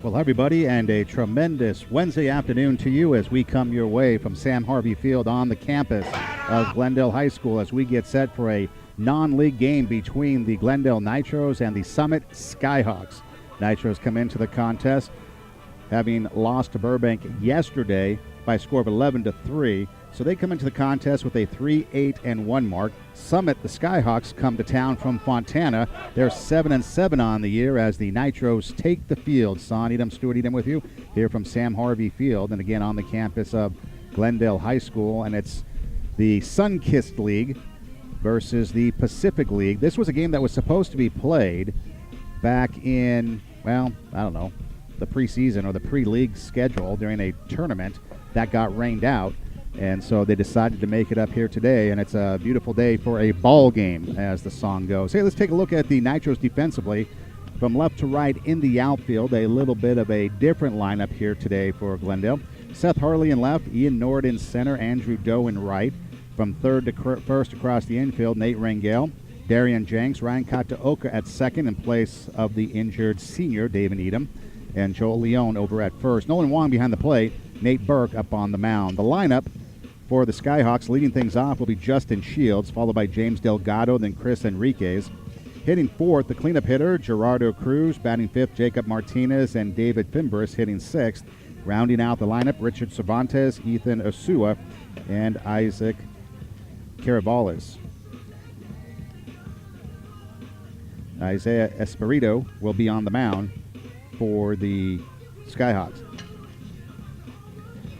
Well, hi, everybody, and a tremendous Wednesday afternoon to you as we come your way from Sam Harvey Field on the campus of Glendale High School as we get set for a non-league game between the Glendale Nitros and the Summit Skyhawks. Nitros come into the contest having lost to Burbank yesterday by a score of 11-3. So they come into the contest with a 3-8-1 mark. Summit, the Skyhawks, come to town from Fontana. They're 7-7 on the year as the Nitros take the field. Son Edom, Stuart Edom with you here from Sam Harvey Field, and again on the campus of Glendale High School. And it's the Sun-Kissed League versus the Pacific League. This was a game that was supposed to be played back in, well, I don't know, the preseason or the pre-league schedule during a tournament that got rained out. And so they decided to make it up here today, and it's a beautiful day for a ball game, as the song goes. Hey, let's take a look at the Nitros defensively. From left to right in the outfield, a little bit of a different lineup here today for Glendale. Seth Harley in left, Ian Nord in center, Andrew Doe in right. From third to first across the infield, Nate Rangel, Darian Jenks, Ryan Kataoka at second in place of the injured senior, David Edom, and Joel Leone over at first. Nolan Wong behind the plate, Nate Burke up on the mound. The lineup for the Skyhawks leading things off will be Justin Shields, followed by James Delgado, then Chris Enriquez. Hitting fourth, the cleanup hitter, Gerardo Cruz. Batting fifth, Jacob Martinez and David Fimbris hitting sixth. Rounding out the lineup, Richard Cervantes, Ethan Osua, and Isaac Caravalles. Isaiah Espirito will be on the mound for the Skyhawks.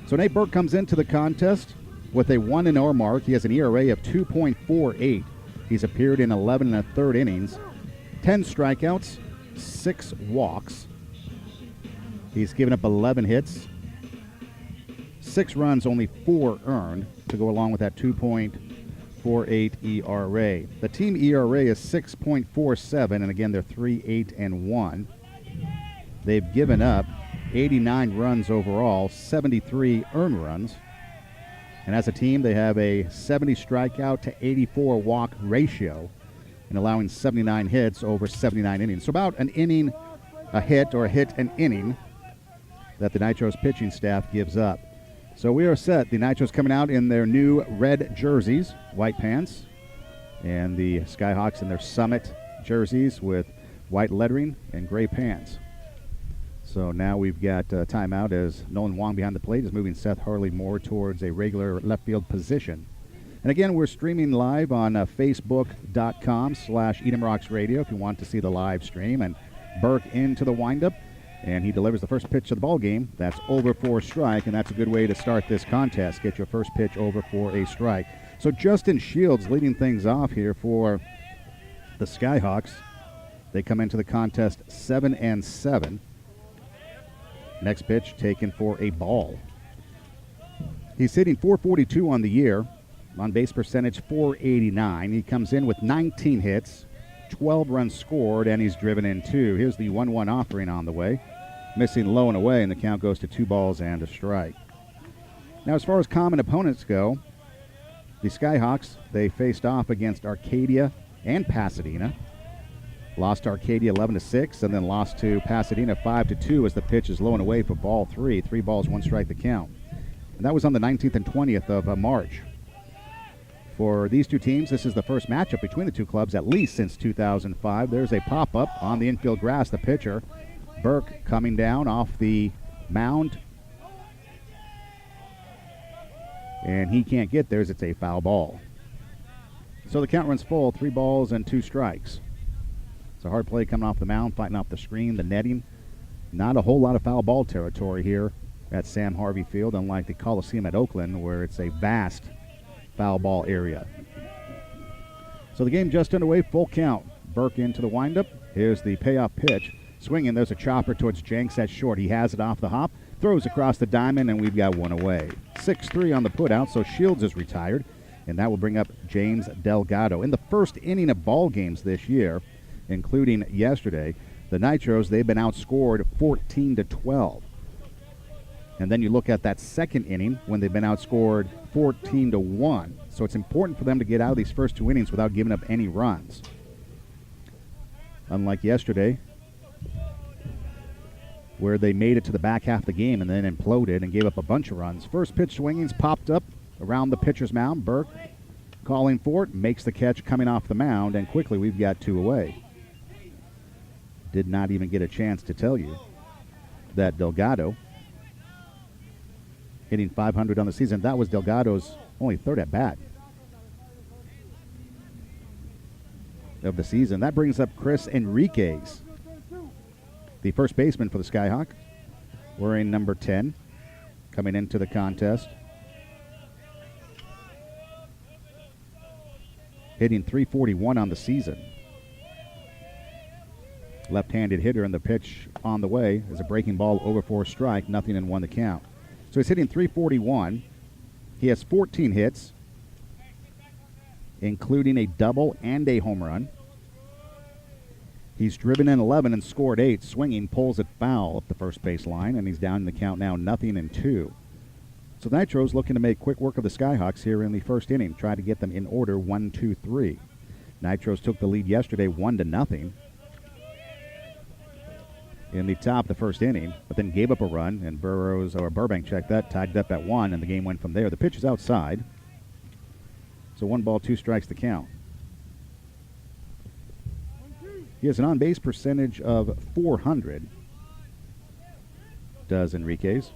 So Nate Burke comes into the contest with a 1-0 mark. He has an ERA of 2.48. He's appeared in 11 1/3 innings, 10 strikeouts, 6 walks. He's given up 11 hits, 6 runs, only 4 earned to go along with that 2.48 ERA. The team ERA is 6.47, and again, they're 3-8-1. They've given up 89 runs overall, 73 earned runs. And as a team, they have a 70 strikeout to 84 walk ratio and allowing 79 hits over 79 innings. So about an inning a hit, or a hit an inning, that the Nitros pitching staff gives up. So we are set. The Nitros coming out in their new red jerseys, white pants, and the Skyhawks in their Summit jerseys with white lettering and gray pants. So now we've got timeout as Nolan Wong behind the plate is moving Seth Harley more towards a regular left field position. And again, we're streaming live on Facebook.com/Edom Rocks Radio if you want to see the live stream. And Burke into the windup, and he delivers the first pitch of the ball game. That's over for a strike, and that's a good way to start this contest. Get your first pitch over for a strike. So Justin Shields leading things off here for the Skyhawks. They come into the contest 7-7. Next pitch taken for a ball. He's hitting .442 on the year. On base percentage .489. He comes in with 19 hits, 12 runs scored, and he's driven in 2. Here's the 1-1 offering on the way. Missing low and away, and the count goes to 2 balls and a strike. Now, as far as common opponents go, the Skyhawks, they faced off against Arcadia and Pasadena. Lost to Arcadia 11-6, and then lost to Pasadena 5-2 as the pitch is low and away for ball 3. 3 balls, 1 strike the count. And that was on the 19th and 20th of March. For these two teams, this is the first matchup between the two clubs, at least since 2005. There's a pop-up on the infield grass. The pitcher, Burke, coming down off the mound. And he can't get there as it's a foul ball. So the count runs full, 3 balls and 2 strikes. It's a hard play coming off the mound, fighting off the screen, the netting. Not a whole lot of foul ball territory here at Sam Harvey Field, unlike the Coliseum at Oakland, where it's a vast foul ball area. So the game just underway, full count. Burke into the windup. Here's the payoff pitch. Swinging, there's a chopper towards Jenks at short. He has it off the hop, throws across the diamond, and we've got 1 away. 6-3 on the putout, so Shields is retired, and that will bring up James Delgado. In the first inning of ball games this year, including yesterday, the Nitros, they've been outscored 14-12. And then you look at that second inning when they've been outscored 14-1. So it's important for them to get out of these first 2 innings without giving up any runs. Unlike yesterday, where they made it to the back half of the game and then imploded and gave up a bunch of runs. First pitch swingings popped up around the pitcher's mound. Burke calling for it, makes the catch coming off the mound, and quickly we've got 2 away. Did not even get a chance to tell you that Delgado, hitting .500 on the season, that was Delgado's only 3rd at bat of the season. That brings up Chris Enriquez, the first baseman for the Skyhawks, wearing number 10, coming into the contest. Hitting .341 on the season. Left-handed hitter, and the pitch on the way is a breaking ball over for a strike, 0-1 the count. So he's hitting .341. He has 14 hits, including a double and a home run. He's driven in 11 and scored 8. Swinging, pulls it foul up the first base line, and he's down in the count now, 0-2. So the Nitros looking to make quick work of the Skyhawks here in the first inning, try to get them in order 1-2-3. Nitros took the lead yesterday 1-0 in the top of the first inning, but then gave up a run, and Burbank checked that, tied it up at 1, and the game went from there. The pitch is outside. So 1 ball, 2 strikes the count. He has an on-base percentage of .400, does Enriquez.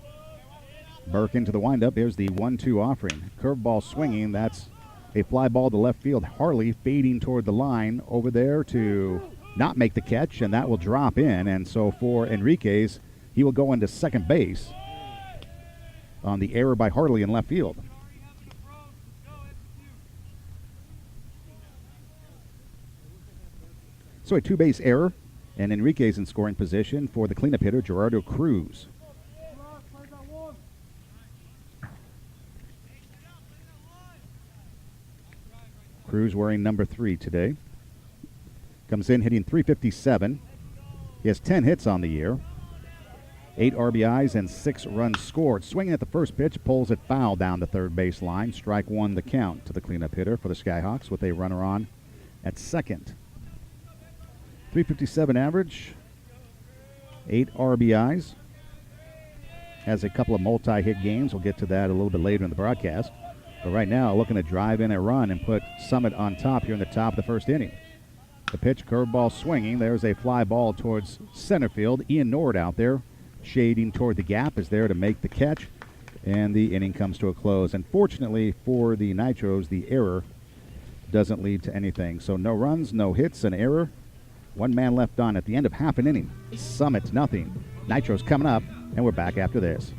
Burke into the windup. Here's the 1-2 offering. Curveball swinging. That's a fly ball to left field. Harley fading toward the line over there to not make the catch, and that will drop in. And so for Enriquez, he will go into second base on the error by Harley in left field. So a 2-base error, and Enriquez in scoring position for the cleanup hitter, Gerardo Cruz. Cruz wearing number 3 today. Comes in hitting .357. He has 10 hits on the year, 8 RBIs and 6 runs scored. Swinging at the first pitch, pulls it foul down the third base line. Strike 1 the count to the cleanup hitter for the Skyhawks with a runner on at second. .357 average, 8 RBIs. Has a couple of multi-hit games. We'll get to that a little bit later in the broadcast. But right now, looking to drive in a run and put Summit on top here in the top of the first inning. The pitch, curveball swinging. There's a fly ball towards center field. Ian Nord out there, shading toward the gap, is there to make the catch. And the inning comes to a close. Unfortunately for the Nitros, the error doesn't lead to anything. So no runs, no hits, an error. 1 man left on at the end of half an inning. Summit 0. Nitros coming up, and we're back after this.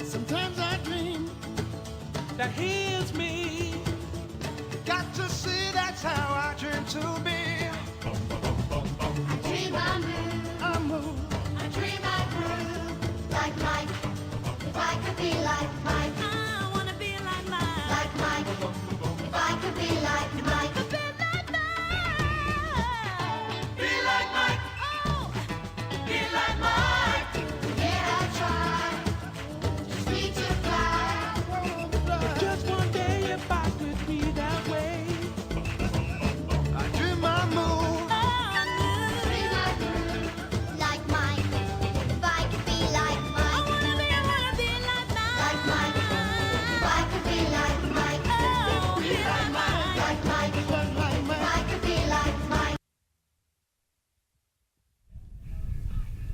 Sometimes I dream that he is me. Got to see that's how I dream to be. I dream I move, I move. I dream I groove like Mike. If I could be like Mike, I wanna be like Mike. like Mike. If I could be like Mike, Be like Mike. Oh, Be like Mike. yeah I try. Just need to fly. Just one day if I could be that way. I dream I move. Dream I groove like Mike. If I could be like Mike, like Mike. If I could be like Mike, like Mike. If I could be like Mike.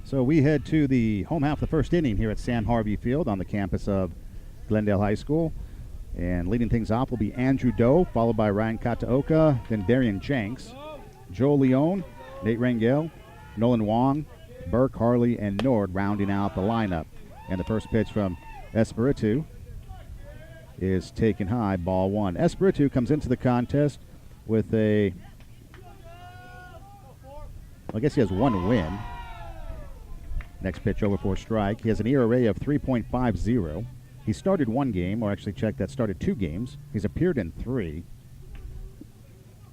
So we head to the home half of the first inning here at Sam Harvey Field on the campus of Glendale High School. And leading things off will be Andrew Doe, followed by Ryan Kataoka, then Darian Jenks, Joel Leone, Nate Rangel, Nolan Wong, Burke, Harley, and Nord rounding out the lineup. And the first pitch from Espiritu is taken high, ball one. Espiritu comes into the contest with I guess he has one win. Next pitch over for a strike. He has an ERA of 3.50. He started one game, or actually check that, started 2 games. He's appeared in 3.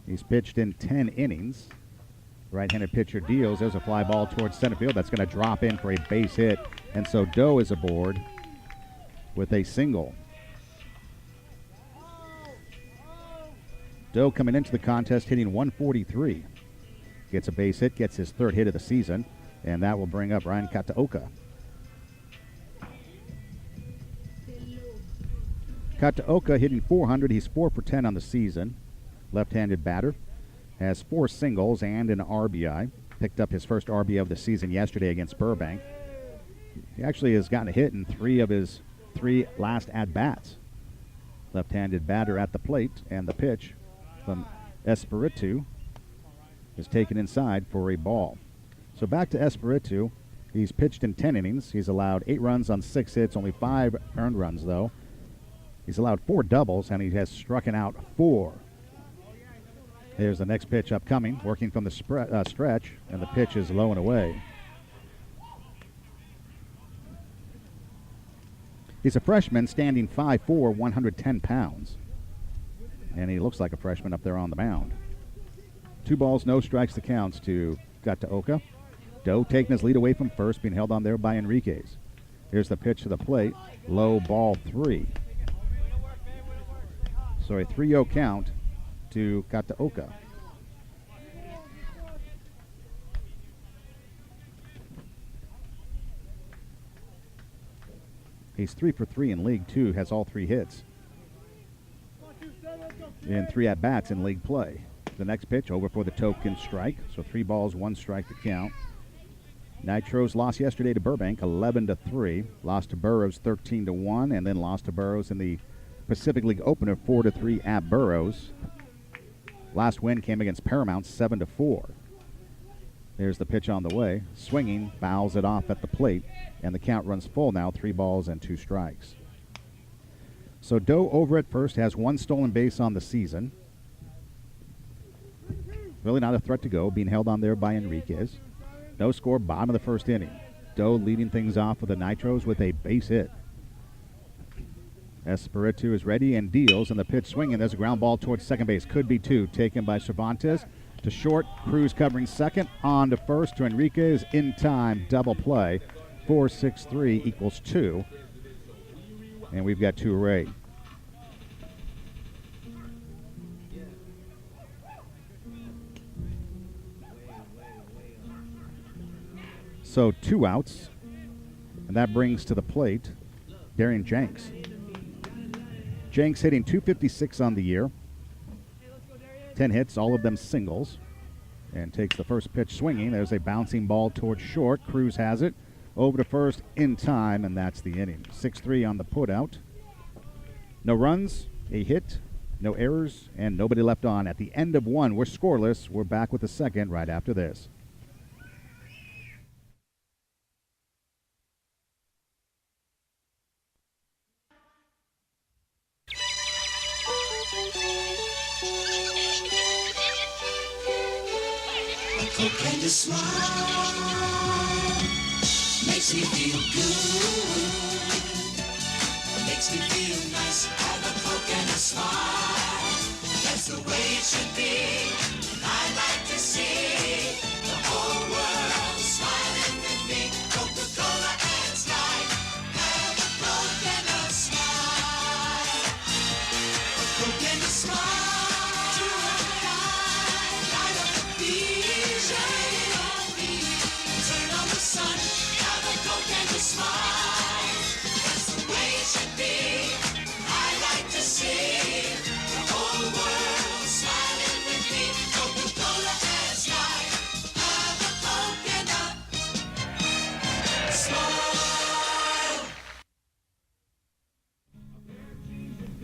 He's pitched in 10 innings. Right-handed pitcher deals. There's a fly ball towards center field. That's going to drop in for a base hit. And so Doe is aboard with a single. Doe coming into the contest hitting 143. Gets a base hit, gets his 3rd hit of the season, and that will bring up Ryan Kataoka. Kataoka hitting 400. He's 4 for 10 on the season. Left-handed batter. Has 4 singles and an RBI. Picked up his first RBI of the season yesterday against Burbank. He actually has gotten a hit in 3 of his 3 last at-bats. Left-handed batter at the plate, and the pitch from Espiritu is taken inside for a ball. So back to Espiritu. He's pitched in 10 innings. He's allowed 8 runs on 6 hits, only 5 earned runs, though. He's allowed 4 doubles, and he has struck out 4. Here's the next pitch upcoming, working from the stretch, and the pitch is low and away. He's a freshman, standing 5'4", 110 pounds. And he looks like a freshman up there on the mound. 2 balls, no strikes the counts to Kataoka. Doe taking his lead away from first, being held on there by Enriquez. Here's the pitch to the plate, low, ball 3. So a 3-0 count to Kataoka. He's 3 for 3 in League 2, has all 3 hits in 3 at-bats in league play. The next pitch over for the token strike, so 3 balls, 1 strike to count. Nitros lost yesterday to Burbank 11-3, lost to Burroughs 13-1, and then lost to Burroughs in the Pacific League opener 4-3 at Burroughs. Last win came against Paramount 7-4. There's the pitch on the way. Swinging, fouls it off at the plate, and the count runs full now, 3 balls and 2 strikes. So Doe over at first has 1 stolen base on the season. Really not a threat to go, being held on there by Enriquez. No score, bottom of the first inning. Doe leading things off with the Nitros with a base hit. Espiritu is ready and deals, and the pitch swinging. There's a ground ball towards second base. Could be 2. Taken by Cervantes. To short, Cruz covering second. On to first to Enriquez. In time, double play. 4-6-3 equals 2. And we've got 2 away. So 2 outs. And that brings to the plate Darian Jenks. Jenks hitting .256 on the year. 10 hits, all of them singles. And takes the first pitch swinging. There's a bouncing ball towards short. Cruz has it. Over to first in time, and that's the inning. 6-3 on the putout. No runs, a hit, no errors, and nobody left on. At the end of 1, we're scoreless. We're back with the second right after this. And a smile makes me feel good, makes me feel nice. Have a Coke and a smile, that's the way it should be. And I like to see the whole world smiling with me. Coca-Cola and Sprite, have a Coke and a smile. A Coke and a smile.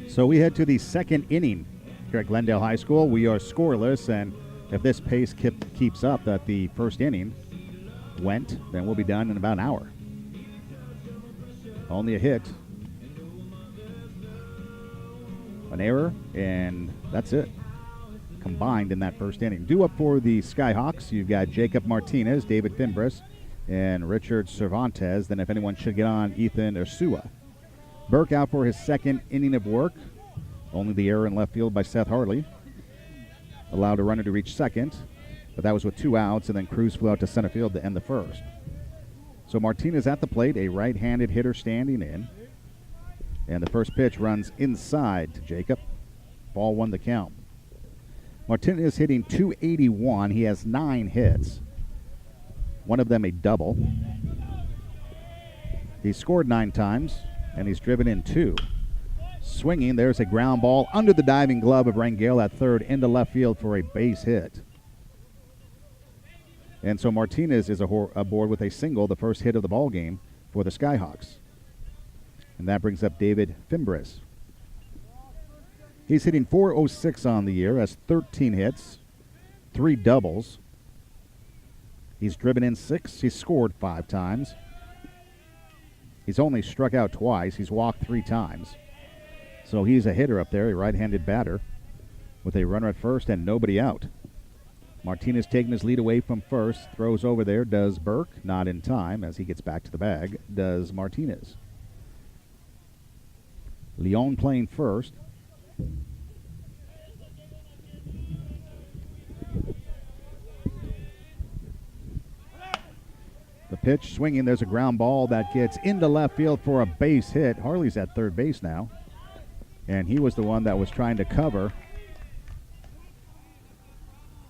So we head to the second inning here at Glendale High School. We are scoreless, and if this pace keeps up at the first inning, went, then we'll be done in about an hour. Only a hit, an error, and that's it. Combined in that first inning. Due up for the Skyhawks, you've got Jacob Martinez, David Fimbres, and Richard Cervantes. Then if anyone should get on, Ethan Ursua. Burke out for his second inning of work. Only the error in left field by Seth Harley. Allowed a runner to reach second, but that was with 2 outs, and then Cruz flew out to center field to end the first. So Martinez at the plate, a right-handed hitter standing in. And the first pitch runs inside to Jacob. Ball 1 the count. Martinez hitting .281. He has 9 hits. One of them a double. He's scored 9 times, and he's driven in 2. Swinging, there's a ground ball under the diving glove of Rangel at third into left field for a base hit. And so Martinez is aboard with a single, the first hit of the ball game for the Skyhawks. And that brings up David Fimbres. He's hitting .406 on the year, has 13 hits, 3 doubles. He's driven in 6. He's scored 5 times. He's only struck out twice. He's walked 3 times. So he's a hitter up there, a right-handed batter, with a runner at first and nobody out. Martinez taking his lead away from first, throws over there, does Burke, not in time as he gets back to the bag, does Martinez. Leon playing first. The pitch swinging, there's a ground ball that gets into left field for a base hit. Harley's at third base now, and he was the one that was trying to cover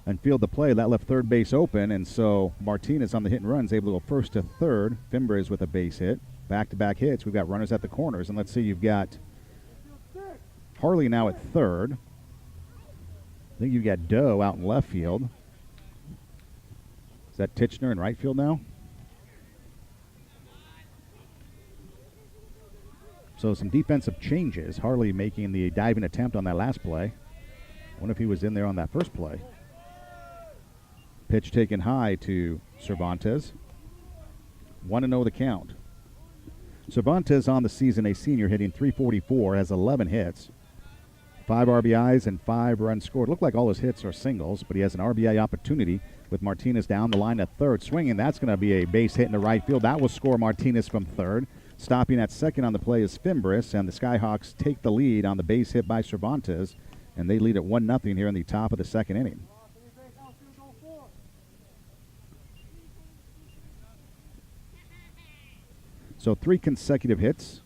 and field the play. That left third base open, and so Martinez on the hit and run is able to go first to third. Fimbres with a base hit. Back-to-back hits. We've got runners at the corners, and let's see, you've got Harley now at third. I think you've got Doe out in left field. Is that Titchener in right field now? So some defensive changes. Harley making the diving attempt on that last play. I wonder if he was in there on that first play. Pitch taken high to Cervantes. 1-0 the count. Cervantes on the season, a senior, hitting .344, has 11 hits, 5 RBIs, and 5 runs scored. Look like all his hits are singles, but he has an RBI opportunity with Martinez down the line at third. Swinging, that's going to be a base hit in the right field. That will score Martinez from third. Stopping at second on the play is Fimbres, and the Skyhawks take the lead on the base hit by Cervantes, and they lead at 1-0 here in the top of the second inning. So 3 consecutive hits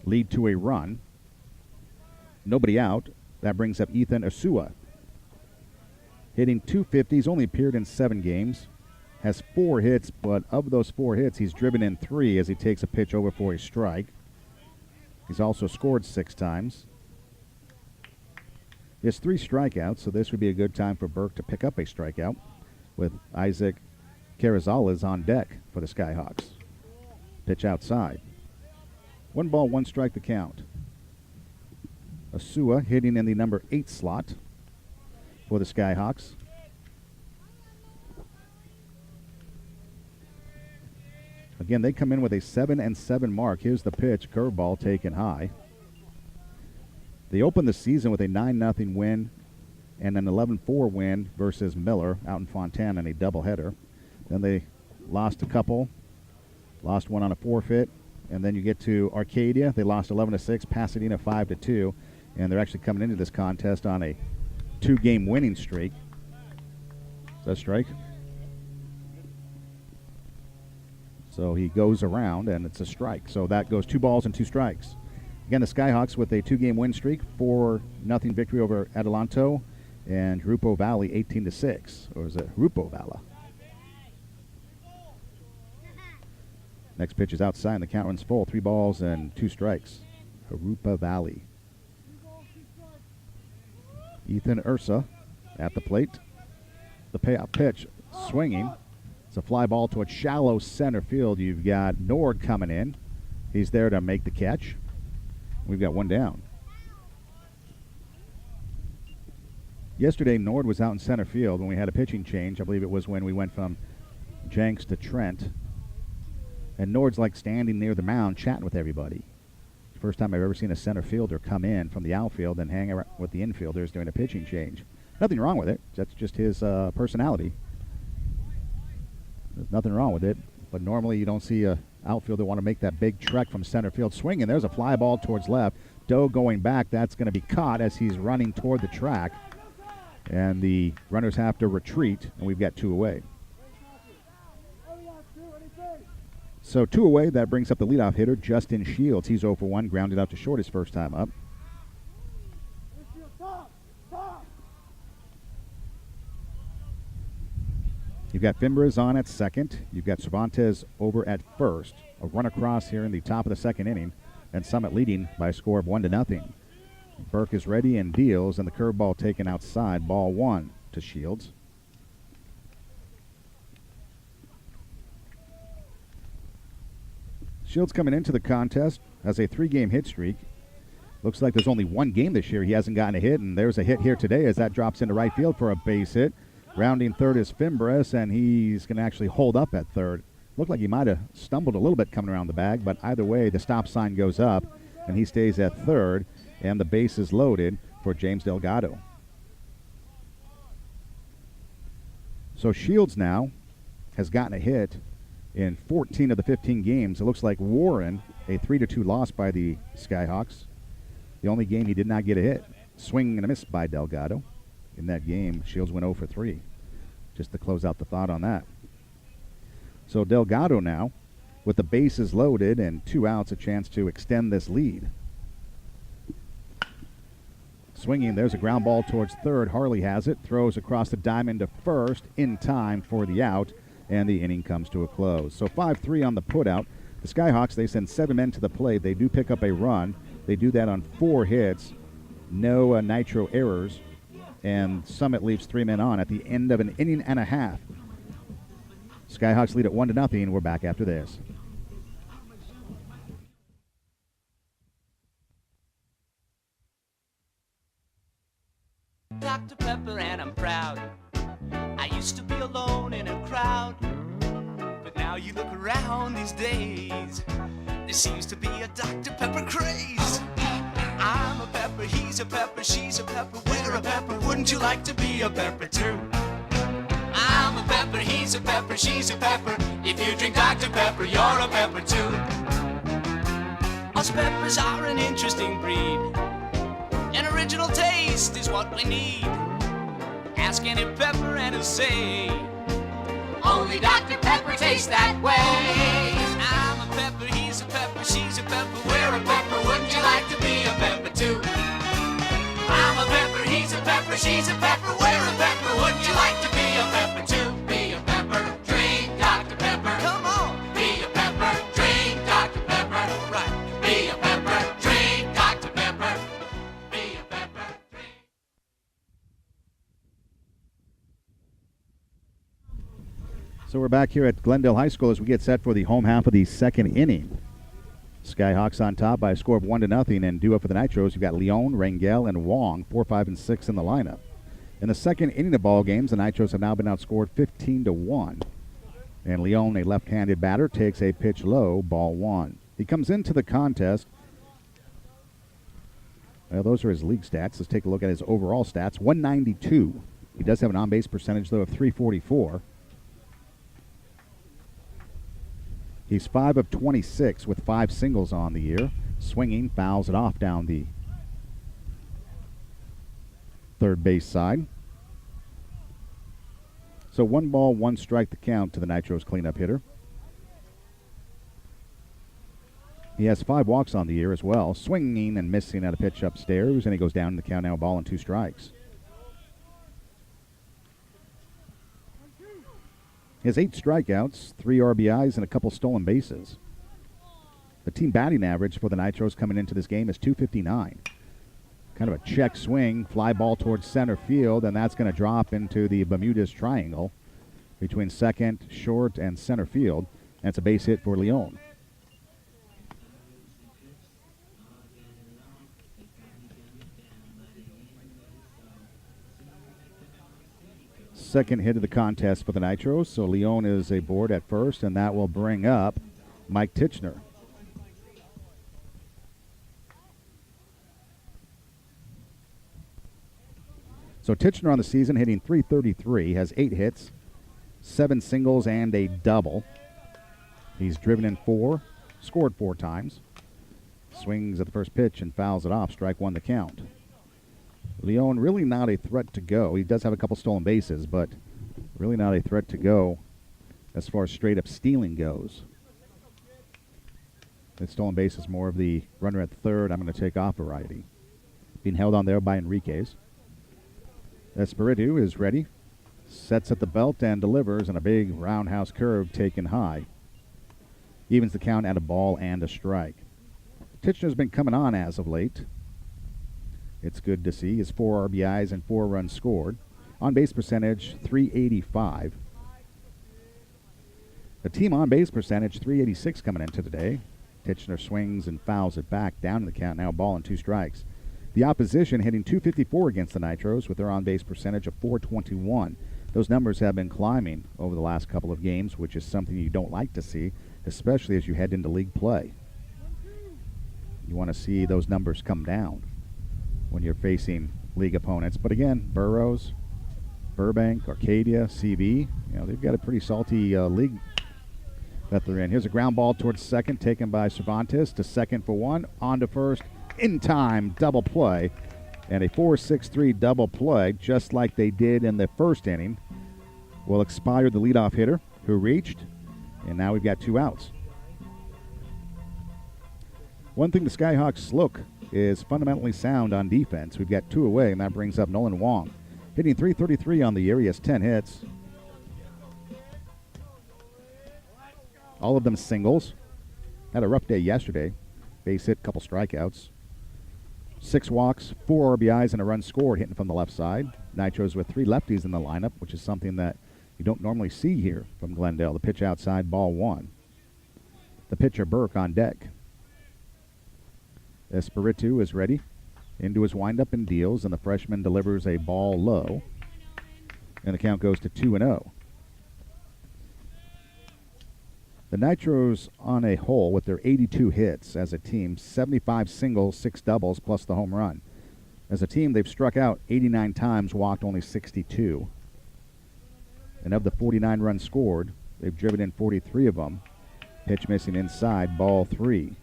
lead to a run. Nobody out. That brings up Ethan Ursua. Hitting .250. He's only appeared in 7 games. Has 4 hits, but of those 4 hits, he's driven in 3 as he takes a pitch over for a strike. He's also scored 6 times. He has 3 strikeouts, so this would be a good time for Burke to pick up a strikeout with Isaac Carrizales on deck for the Skyhawks. Pitch outside. 1 ball, 1 strike the count. Ursua hitting in the number 8 slot for the Skyhawks. Again, they come in with a 7-7 mark. Here's the pitch, curveball taken high. They opened the season with a 9-0 win and an 11-4 win versus Miller out in Fontana in a doubleheader. Then they lost a couple, lost one on a forfeit, and then you get to Arcadia. They lost 11-6, Pasadena 5-2, and they're actually coming into this contest on a 2-game winning streak. Is that a strike? So he goes around, and it's a strike. So that goes 2 balls and 2 strikes. Again, the Skyhawks with a 2-game win streak, 4-0 victory over Adelanto, and Rupo Valley 18-6. Or is it Rupo Valley? Next pitch is outside, and the count runs full. 3 balls and 2 strikes. Harupa Valley. Ethan Ursa at the plate. The payoff pitch swinging. It's a fly ball towards shallow center field. You've got Nord coming in. He's there to make the catch. We've got 1 down. Yesterday, Nord was out in center field when we had a pitching change. I believe it was when we went from Jenks to Trent. And Nord's like standing near the mound chatting with everybody. First time I've ever seen a center fielder come in from the outfield and hang around with the infielders during a pitching change. Nothing wrong with it. That's just his personality. There's nothing wrong with it. But normally you don't see a outfielder want to make that big trek from center field swinging. There's a fly ball towards left. Doe going back. That's going to be caught as he's running toward the track. And the runners have to retreat, and we've got 2 away. So 2 away, that brings up the leadoff hitter, Justin Shields. He's 0 for 1, grounded out to short his first time up. You've got Fimbres on at second. You've got Cervantes over at first. A run across here in the top of the second inning, and Summit leading by a score of 1-0. Burke is ready and deals, and the curveball taken outside. Ball 1 to Shields. Shields coming into the contest has a 3-game hit streak. Looks like there's only 1 game this year he hasn't gotten a hit, and there's a hit here today as that drops into right field for a base hit. Rounding third is Fimbres, and he's going to actually hold up at third. Looked like he might have stumbled a little bit coming around the bag, but either way, the stop sign goes up, and he stays at third, and the base is loaded for James Delgado. So Shields now has gotten a hit in 14 of the 15 games. It looks like Warren, a 3-2 loss by the Skyhawks. The only game he did not get a hit. Swing and a miss by Delgado. In that game, Shields went 0 for 3. Just to close out the thought on that. So Delgado now, with the bases loaded and 2 outs, a chance to extend this lead. Swinging, there's a ground ball towards third. Harley has it, throws across the diamond to first in time for the out, and the inning comes to a close. So 5-3 on the putout. The Skyhawks, they send 7 men to the plate. They do pick up a run. They do that on 4 hits. No Nitro errors. And Summit leaves 3 men on at the end of an inning and a half. Skyhawks lead at 1-0. We're back after this. Dr. Pepper and I'm proud. I used to be alone in a crowd, but now you look around these days, there seems to be a Dr. Pepper craze. I'm a pepper, he's a pepper, she's a pepper, we're a pepper, wouldn't you like to be a pepper too? I'm a pepper, he's a pepper, she's a pepper, if you drink Dr. Pepper, you're a pepper too. Us peppers are an interesting breed. An original taste is what we need. Ask any pepper and he'll say, only Dr. Pepper tastes that way. I'm a pepper, he's a pepper, she's a pepper, we're a pepper, wouldn't you like to be a pepper too? I'm a pepper, he's a pepper, she's a pepper, we're a pepper, wouldn't you like to be a pepper too? Be a pepper, drink Dr. Pepper. Come on! Be a pepper, drink Dr. Pepper. Right. Be a pepper, drink Dr. Pepper. Be a pepper, drink. So we're back here at Glendale High School as we get set for the home half of the second inning. Skyhawks on top by a score of 1-0, and due up for the Nitros, you've got Leon, Rangel, and Wong, 4, 5, and 6 in the lineup. In the second inning of ball games, the Nitros have now been outscored 15-1. And Leon, a left-handed batter, takes a pitch low, ball 1. He comes into the contest. Well, those are his league stats. Let's take a look at his overall stats. 192. He does have an on-base percentage, though, of 344. He's 5 of 26 with 5 singles on the year. Swinging, fouls it off down the third base side. So 1 ball, 1 strike the count to the Nitros cleanup hitter. He has 5 walks on the year as well. Swinging and missing at a pitch upstairs, and he goes down in the count now, 1 ball and 2 strikes. He has 8 strikeouts, 3 RBIs, and a couple stolen bases. The team batting average for the Nitros coming into this game is .259. Kind of a check swing, fly ball towards center field, and that's going to drop into the Bermuda's triangle between second, short, and center field. That's a base hit for Leon. second hit of the contest for the Nitros. So Leon is aboard at first, and that will bring up Mike Titchener. So Titchener on the season hitting .333, has 8 hits, 7 singles, and a double. He's driven in 4, scored 4 times. Swings at the first pitch and fouls it off. Strike 1 the count. Leon really not a threat to go. He does have a couple stolen bases, but really not a threat to go as far as straight-up stealing goes. The stolen base is more of the runner at third, I'm going to take off variety. Being held on there by Enriquez. Espiritu is ready. Sets at the belt and delivers on a big roundhouse curve taken high. Evens the count at a ball and a strike. Titchener's been coming on as of late. It's good to see. His 4 RBIs and 4 runs scored. On base percentage, .385. The team on base percentage, .386 coming into today. Titchener swings and fouls it back down in the count. Now a ball and 2 strikes. The opposition hitting .254 against the Nitros with their on base percentage of .421. Those numbers have been climbing over the last couple of games, which is something you don't like to see, especially as you head into league play. You want to see those numbers come down when you're facing league opponents. But again, Burroughs, Burbank, Arcadia, CV, they've got a pretty salty league that they're in. Here's a ground ball towards second, taken by Cervantes to second for 1, on to first, in time, double play, and a 4-6-3 double play, just like they did in the first inning, will expire the leadoff hitter who reached, and now we've got 2 outs. One thing the Skyhawks look is fundamentally sound on defense. We've got 2 away, and that brings up Nolan Wong. Hitting .333 on the year. He has 10 hits. All of them singles. Had a rough day yesterday. Base hit, couple strikeouts. 6 walks, 4 RBIs, and a run scored hitting from the left side. Nitros with 3 lefties in the lineup, which is something that you don't normally see here from Glendale. The pitch outside, ball 1. The pitcher, Burke, on deck. Espiritu is ready. Into his windup and deals, and the freshman delivers a ball low. And the count goes to 2-0. The Nitros on a whole with their 82 hits as a team, 75 singles, 6 doubles, plus the home run. As a team, they've struck out 89 times, walked only 62. And of the 49 runs scored, they've driven in 43 of them. Pitch missing inside, ball 3.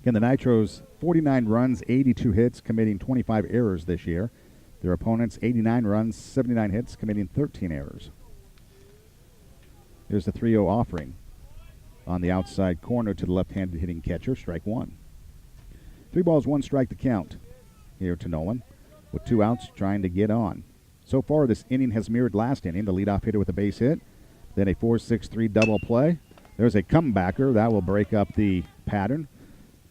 Again, the Nitros, 49 runs, 82 hits, committing 25 errors this year. Their opponents, 89 runs, 79 hits, committing 13 errors. Here's the 3-0 offering. On the outside corner to the left-handed hitting catcher, strike 1. 3 balls, 1 strike to count here to Nolan, with 2 outs trying to get on. So far, this inning has mirrored last inning. The leadoff hitter with a base hit, then a 4-6-3 double play. There's a comebacker. That will break up the pattern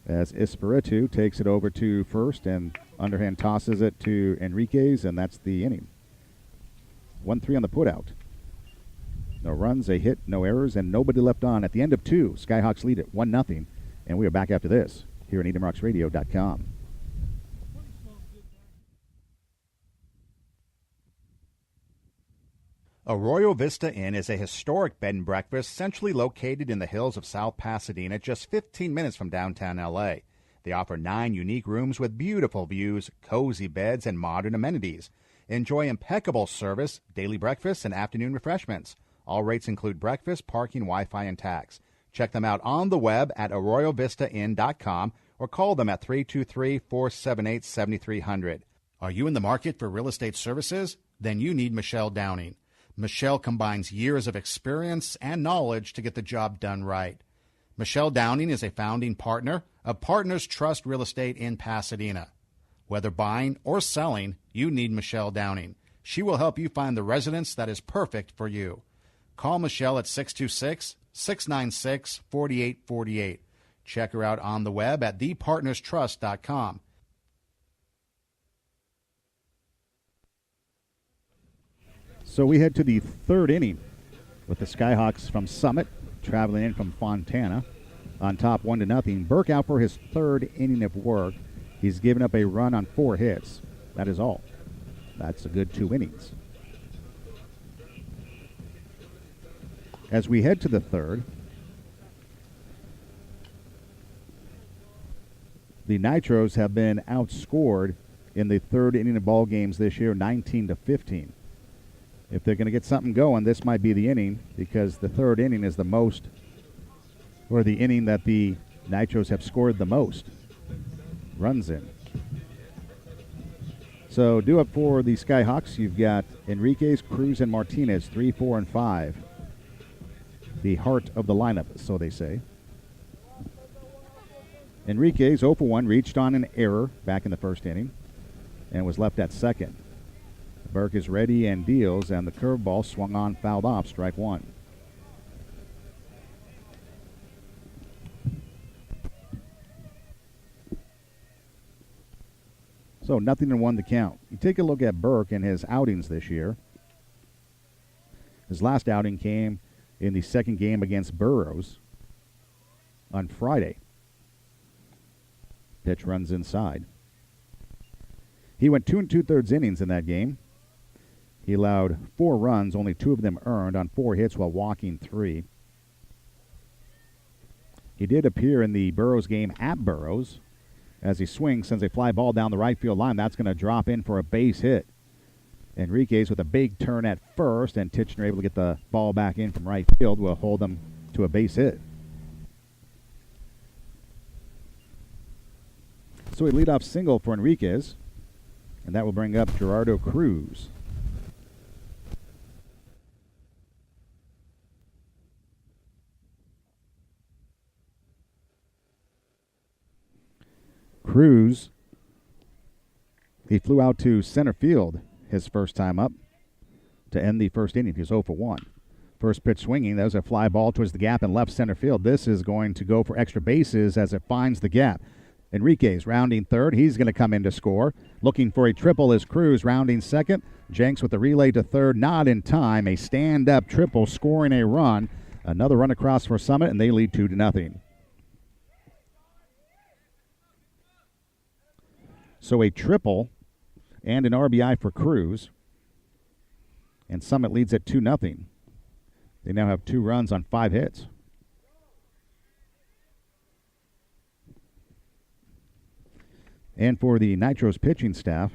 as Espiritu takes it over to first and underhand tosses it to Enriquez, and that's the inning. 1-3 on the putout. No runs, a hit, no errors, and nobody left on. At the end of 2, Skyhawks lead at 1-0, and we are back after this here on EdomRocksRadio.com. Arroyo Vista Inn is a historic bed and breakfast centrally located in the hills of South Pasadena, just 15 minutes from downtown L.A. They offer 9 unique rooms with beautiful views, cozy beds, and modern amenities. Enjoy impeccable service, daily breakfast, and afternoon refreshments. All rates include breakfast, parking, Wi-Fi, and tax. Check them out on the web at arroyovistainn.com or call them at 323-478-7300. Are you in the market for real estate services? Then you need Michelle Downing. Michelle combines years of experience and knowledge to get the job done right. Michelle Downing is a founding partner of Partners Trust Real Estate in Pasadena. Whether buying or selling, you need Michelle Downing. She will help you find the residence that is perfect for you. Call Michelle at 626-696-4848. Check her out on the web at thepartnerstrust.com. So we head to the 3rd inning with the Skyhawks from Summit traveling in from Fontana on top 1-0. Burke out for his 3rd inning of work. He's given up a run on 4 hits. That is all. That's a good 2 innings. As we head to the third, the Nitros have been outscored in the third inning of ball games this year, 19-15. If they're going to get something going, this might be the inning, because the third inning is the most, or the inning that the Nitros have scored the most runs in. So due up for the Skyhawks, you've got Enriquez, Cruz, and Martinez, 3, 4, and 5. The heart of the lineup, so they say. Enriquez, 0 for 1, reached on an error back in the first inning and was left at second. Burke is ready and deals, and the curveball swung on, fouled off, strike 1. So 0-1 to count. You take a look at Burke and his outings this year. His last outing came in the second game against Burroughs on Friday. Pitch runs inside. He went 2 2/3 innings in that game. He allowed 4 runs, only 2 of them earned, on 4 hits while walking 3. He did appear in the Burroughs game at Burroughs. As he swings, sends a fly ball down the right field line. That's going to drop in for a base hit. Enriquez with a big turn at first, and Titchener able to get the ball back in from right field will hold them to a base hit. So a leadoff single for Enriquez, and that will bring up Gerardo Cruz. Cruz, he flew out to center field his first time up to end the first inning. He was 0 for 1. First pitch swinging. That was a fly ball towards the gap in left center field. This is going to go for extra bases as it finds the gap. Enriquez rounding third. He's going to come in to score. Looking for a triple is Cruz rounding second. Jenks with the relay to third. Not in time. A stand-up triple scoring a run. Another run across for Summit, and they lead 2-0. So a triple and an RBI for Cruz. And Summit leads at 2-0. They now have 2 runs on 5 hits. And for the Nitros pitching staff,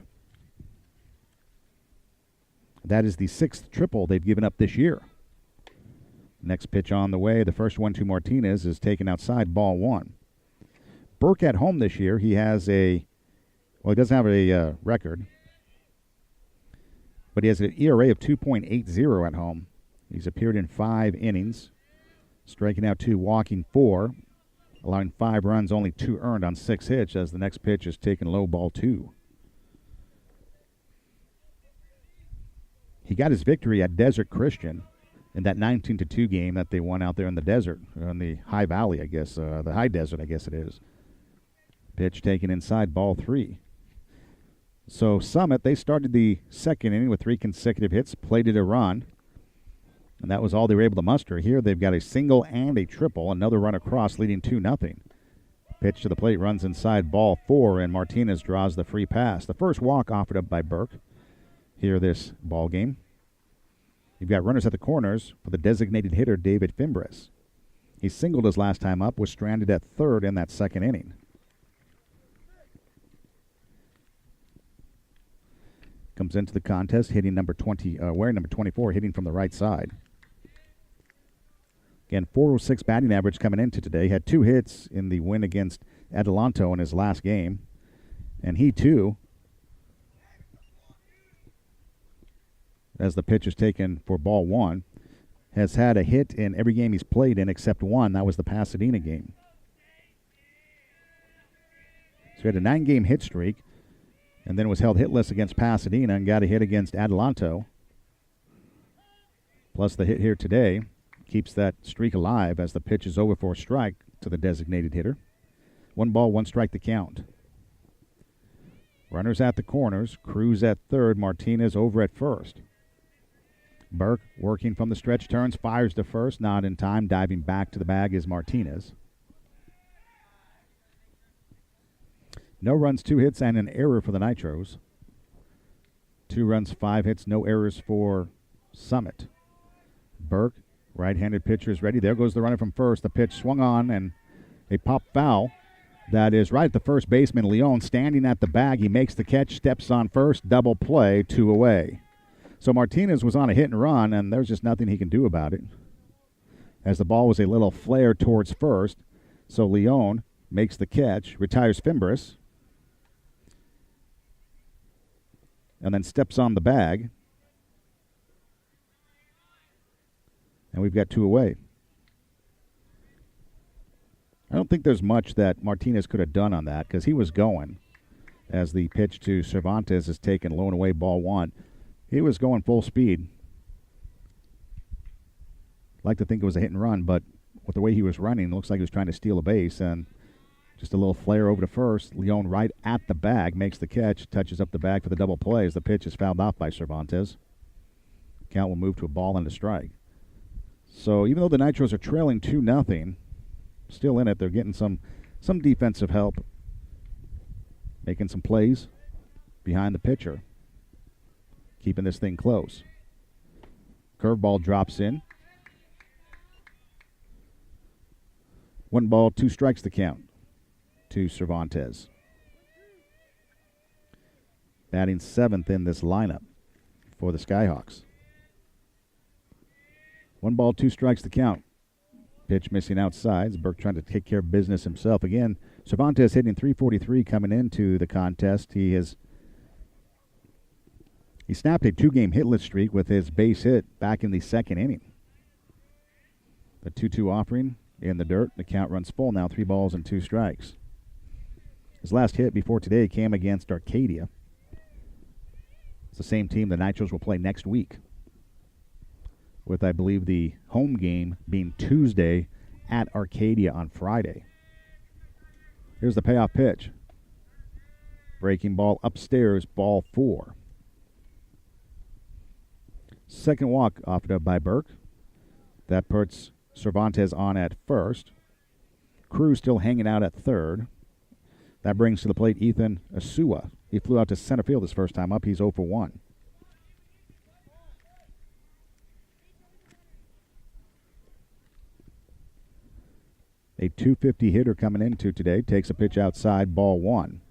that is the 6th triple they've given up this year. Next pitch on the way. The first one to Martinez is taken outside, ball 1. Burke at home this year, he has he doesn't have a record, but he has an ERA of 2.80 at home. He's appeared in 5 innings, striking out 2, walking 4, allowing 5 runs, only 2 earned on 6 hits, as the next pitch is taken low, ball 2. He got his victory at Desert Christian in that 19-2 game that they won out there in the desert, in the High Valley, I guess, the High Desert, I guess it is. Pitch taken inside, ball 3. So Summit, they started the second inning with 3 consecutive hits, plated a run, and that was all they were able to muster. Here they've got a single and a triple, another run across, leading 2-0. Pitch to the plate, runs inside, ball 4, and Martinez draws the free pass. The first walk offered up by Burke here this ball game. You've got runners at the corners for the designated hitter, David Fimbres. He singled his last time up, was stranded at third in that second inning. Comes into the contest, hitting wearing number 24, hitting from the right side. Again, 406 batting average coming into today. Had 2 hits in the win against Adelanto in his last game. And he, too, as the pitch is taken for ball 1, has had a hit in every game he's played in except one. That was the Pasadena game. So he had a 9-game hit streak, and then was held hitless against Pasadena and got a hit against Adelanto. Plus the hit here today keeps that streak alive as the pitch is over for a strike to the designated hitter. 1 ball, 1 strike to count. Runners at the corners. Cruz at third. Martinez over at first. Burke working from the stretch, turns, fires to first. Not in time. Diving back to the bag is Martinez. No runs, 2 hits, and an error for the Nitros. 2 runs, 5 hits, no errors for Summit. Burke, right-handed pitcher, is ready. There goes the runner from first. The pitch swung on, and a pop foul. That is right at the first baseman, Leon, standing at the bag. He makes the catch, steps on first, double play, 2 away. So Martinez was on a hit and run, and there's just nothing he can do about it. As the ball was a little flare towards first, so Leon makes the catch, retires Fimbris, and then steps on the bag. And we've got 2 away. I don't think there's much that Martinez could have done on that because he was going as the pitch to Cervantes is taken low and away, ball 1. He was going full speed. Like to think it was a hit and run, but with the way he was running, it looks like he was trying to steal a base, and just a little flare over to first. Leon right at the bag makes the catch, touches up the bag for the double play as the pitch is fouled off by Cervantes. Count will move to a ball and a strike. So even though the Nitros are trailing 2-0, still in it, they're getting some defensive help, making some plays behind the pitcher, keeping this thing close. Curveball drops in. 1 ball, 2 strikes the count to Cervantes. Batting 7th in this lineup for the Skyhawks. 1 ball, 2 strikes the count. Pitch missing outside. Burke trying to take care of business himself. Again, Cervantes hitting .343 coming into the contest. He snapped a 2-game hitless streak with his base hit back in the 2nd inning. The 2-2 offering in the dirt. The count runs full now, 3 balls and 2 strikes. His last hit before today came against Arcadia. It's the same team the Nitros will play next week, with, I believe, the home game being Tuesday at Arcadia on Friday. Here's the payoff pitch. Breaking ball upstairs, ball 4. Second walk offered up by Burke. That puts Cervantes on at first. Cruz still hanging out at third. That brings to the plate Ethan Asua. He flew out to center field his first time up. He's 0 for 1. A .250 hitter coming into today. Takes a pitch outside, ball 1.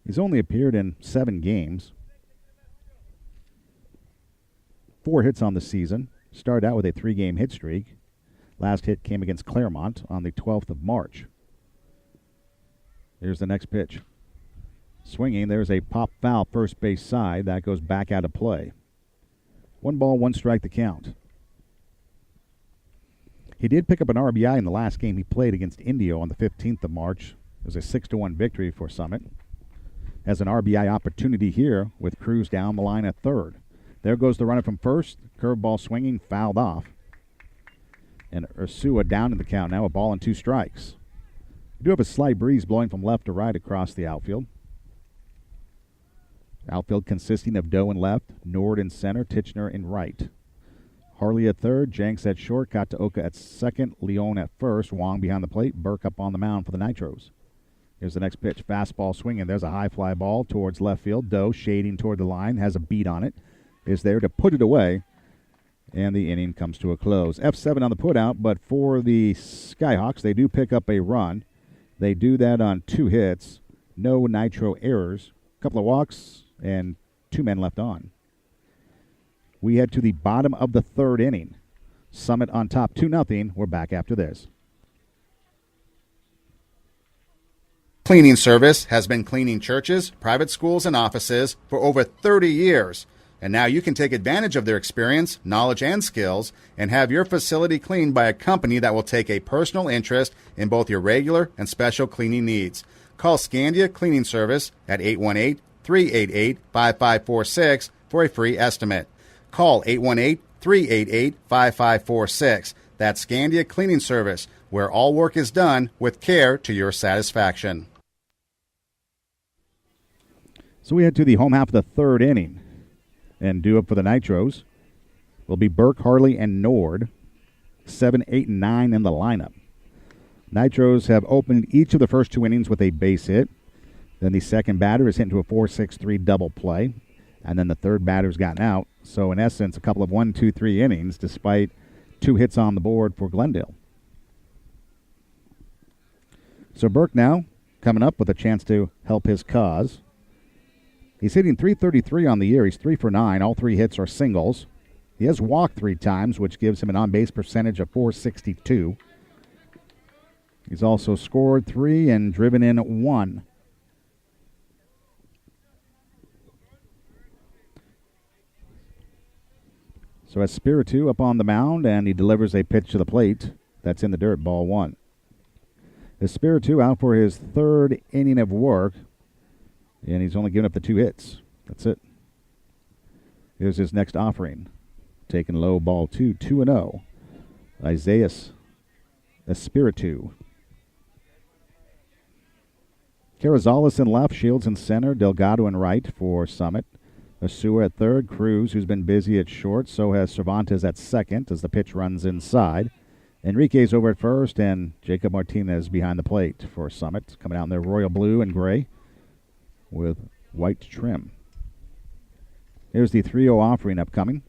He's only appeared in 7 games. 4 hits on the season. Started out with a 3-game hit streak. Last hit came against Claremont on the 12th of March. Here's the next pitch. Swinging, there's a pop foul first base side. That goes back out of play. 1 ball, 1 strike the count. He did pick up an RBI in the last game he played against Indio on the 15th of March. It was a 6-1 victory for Summit. Has an RBI opportunity here with Cruz down the line at third. There goes the runner from first. Curveball swinging, fouled off. And Ursua down in the count now, a ball and 2 strikes. We do have a slight breeze blowing from left to right across the outfield. Outfield consisting of Doe in left, Nord in center, Titchener in right. Harley at third, Jenks at short, Kataoka at second, Leon at first, Wong behind the plate, Burke up on the mound for the Nitros. Here's the next pitch, fastball swinging. There's a high fly ball towards left field. Doe shading toward the line, has a beat on it, is there to put it away, and the inning comes to a close. F7 on the putout, but for the Skyhawks, they do pick up a run. They do that on 2 hits, no Nitro errors, a couple of walks, and 2 men left on. We head to the bottom of the 3rd inning. Summit on top 2-0. We're back after this. Cleaning Service has been cleaning churches, private schools, and offices for over 30 years. And now you can take advantage of their experience, knowledge, and skills and have your facility cleaned by a company that will take a personal interest in both your regular and special cleaning needs. Call Scandia Cleaning Service at 818-388-5546 for a free estimate. Call 818-388-5546. That's Scandia Cleaning Service, where all work is done with care to your satisfaction. So we head to the home half of the 3rd inning. And due up for the Nitros will be Burke, Harley, and Nord. 7, 8, and 9 in the lineup. Nitros have opened each of the first 2 innings with a base hit. Then the second batter is hit into a 4-6-3 double play. and then the third batter's gotten out. So, in essence, a couple of 1, 2, 3 innings despite 2 hits on the board for Glendale. So, Burke now coming up with a chance to help his cause. He's hitting .333 on the year. He's 3 for 9. All 3 hits are singles. He has walked 3 times, which gives him an on-base percentage of .462. He's also scored 3 and driven in 1. So Espiritu up on the mound, and he delivers a pitch to the plate. That's in the dirt, ball 1. Espiritu out for his 3rd inning of work, and he's only given up the 2 hits. That's it. Here's his next offering. Taking low, ball 2, 2-0. Isaiah Espiritu. Carrizales in left, Shields in center, Delgado in right for Summit. Asua at third, Cruz, who's been busy at short, so has Cervantes at second as the pitch runs inside. Enrique's over at first, and Jacob Martinez behind the plate for Summit, coming out in their royal blue and gray with white trim. Here's the 3-0 offering upcoming.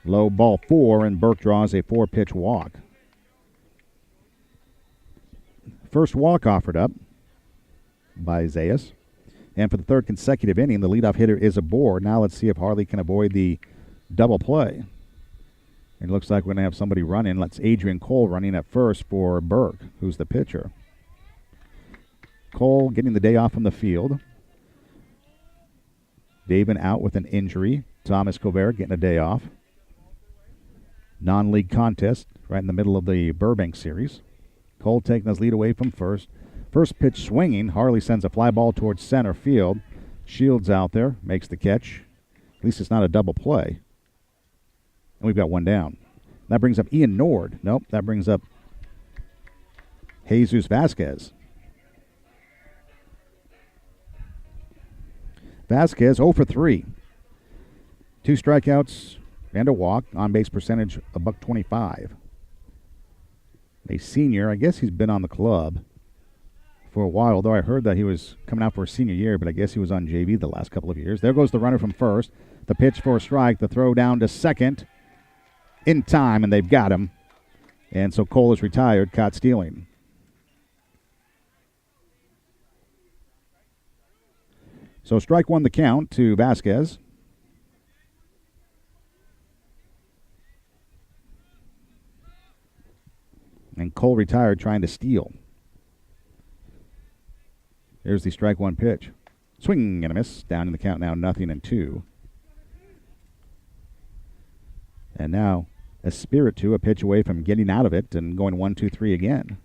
Low, ball 4, and Burke draws a 4-pitch walk. First walk offered up by Zayas. And for the 3rd consecutive inning, the leadoff hitter is aboard. Now let's see if Harley can avoid the double play. It looks like we're going to have somebody running. Let's Adrian Cole running at first for Burke, who's the pitcher. Cole getting the day off from the field. Davin out with an injury. Thomas Covera getting a day off. Non-league contest right in the middle of the Burbank series. Cole taking his lead away from first. First pitch swinging. Harley sends a fly ball towards center field. Shields out there, makes the catch. At least it's not a double play. And we've got one down. That brings up Ian Nord. Nope, that brings up Jesus Vasquez. Vasquez 0 for 3. 2 strikeouts and a walk. On-base percentage a .125. A senior. I guess he's been on the club for a while, though I heard that he was coming out for a senior year, but I guess he was on JV the last couple of years. There goes the runner from first. The pitch for a strike. The throw down to second in time, and they've got him. And so Cole is retired, caught stealing. So strike 1 the count to Vasquez. And Cole retired trying to steal. Here's the strike 1 pitch. Swing and a miss. Down in the count now, 0-2. And now Espiritu, a pitch away from getting out of it and going 1-2-3 again.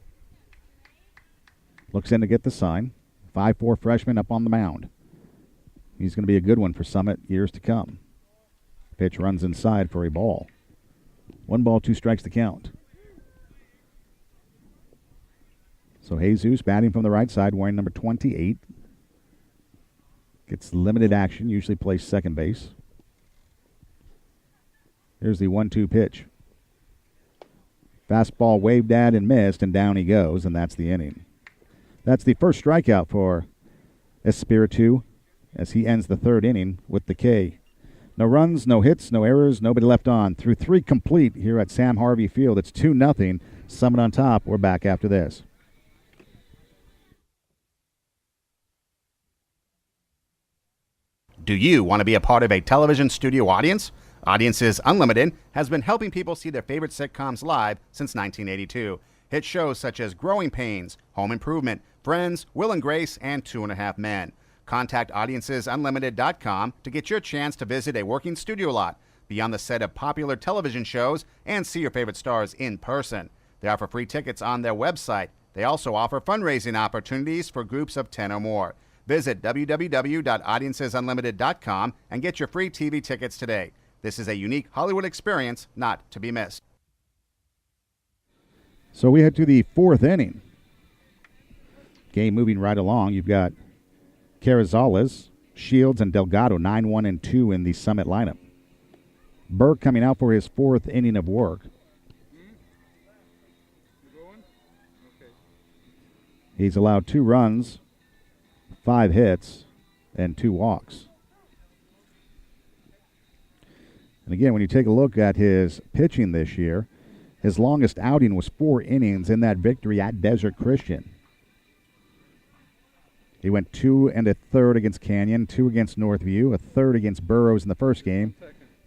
Looks in to get the sign. 5'4" freshman up on the mound. He's going to be a good one for Summit years to come. Pitch runs inside for a ball. 1 ball, 2 strikes to count. So Jesus batting from the right side, wearing number 28. Gets limited action, usually plays second base. Here's the 1-2 pitch. Fastball waved at and missed, and down he goes, and that's the inning. That's the first strikeout for Espiritu as he ends the 3rd inning with the K. No runs, no hits, no errors, nobody left on. Through 3 complete here at Sam Harvey Field. It's 2-0. Summit on top. We're back after this. Do you want to be a part of a television studio audience? Audiences Unlimited has been helping people see their favorite sitcoms live since 1982. Hit shows such as Growing Pains, Home Improvement, Friends, Will and Grace, and 2.5 Men. Contact AudienceSunlimited.com to get your chance to visit a working studio lot, be on the set of popular television shows, and see your favorite stars in person. They offer free tickets on their website. They also offer fundraising opportunities for groups of 10 or more. Visit www.AudienceSunlimited.com and get your free TV tickets today. This is a unique Hollywood experience not to be missed. So we head to the 4th inning. Game moving right along. You've got Carrizales, Shields, and Delgado, 9-1 and 2 in the Summit lineup. Burke coming out for his 4th inning of work. He's allowed 2 runs, 5 hits, and 2 walks. And again, when you take a look at his pitching this year, his longest outing was 4 innings in that victory at Desert Christian. He went 2 1/3 against Canyon, 2 against Northview, a third against Burroughs in the first game,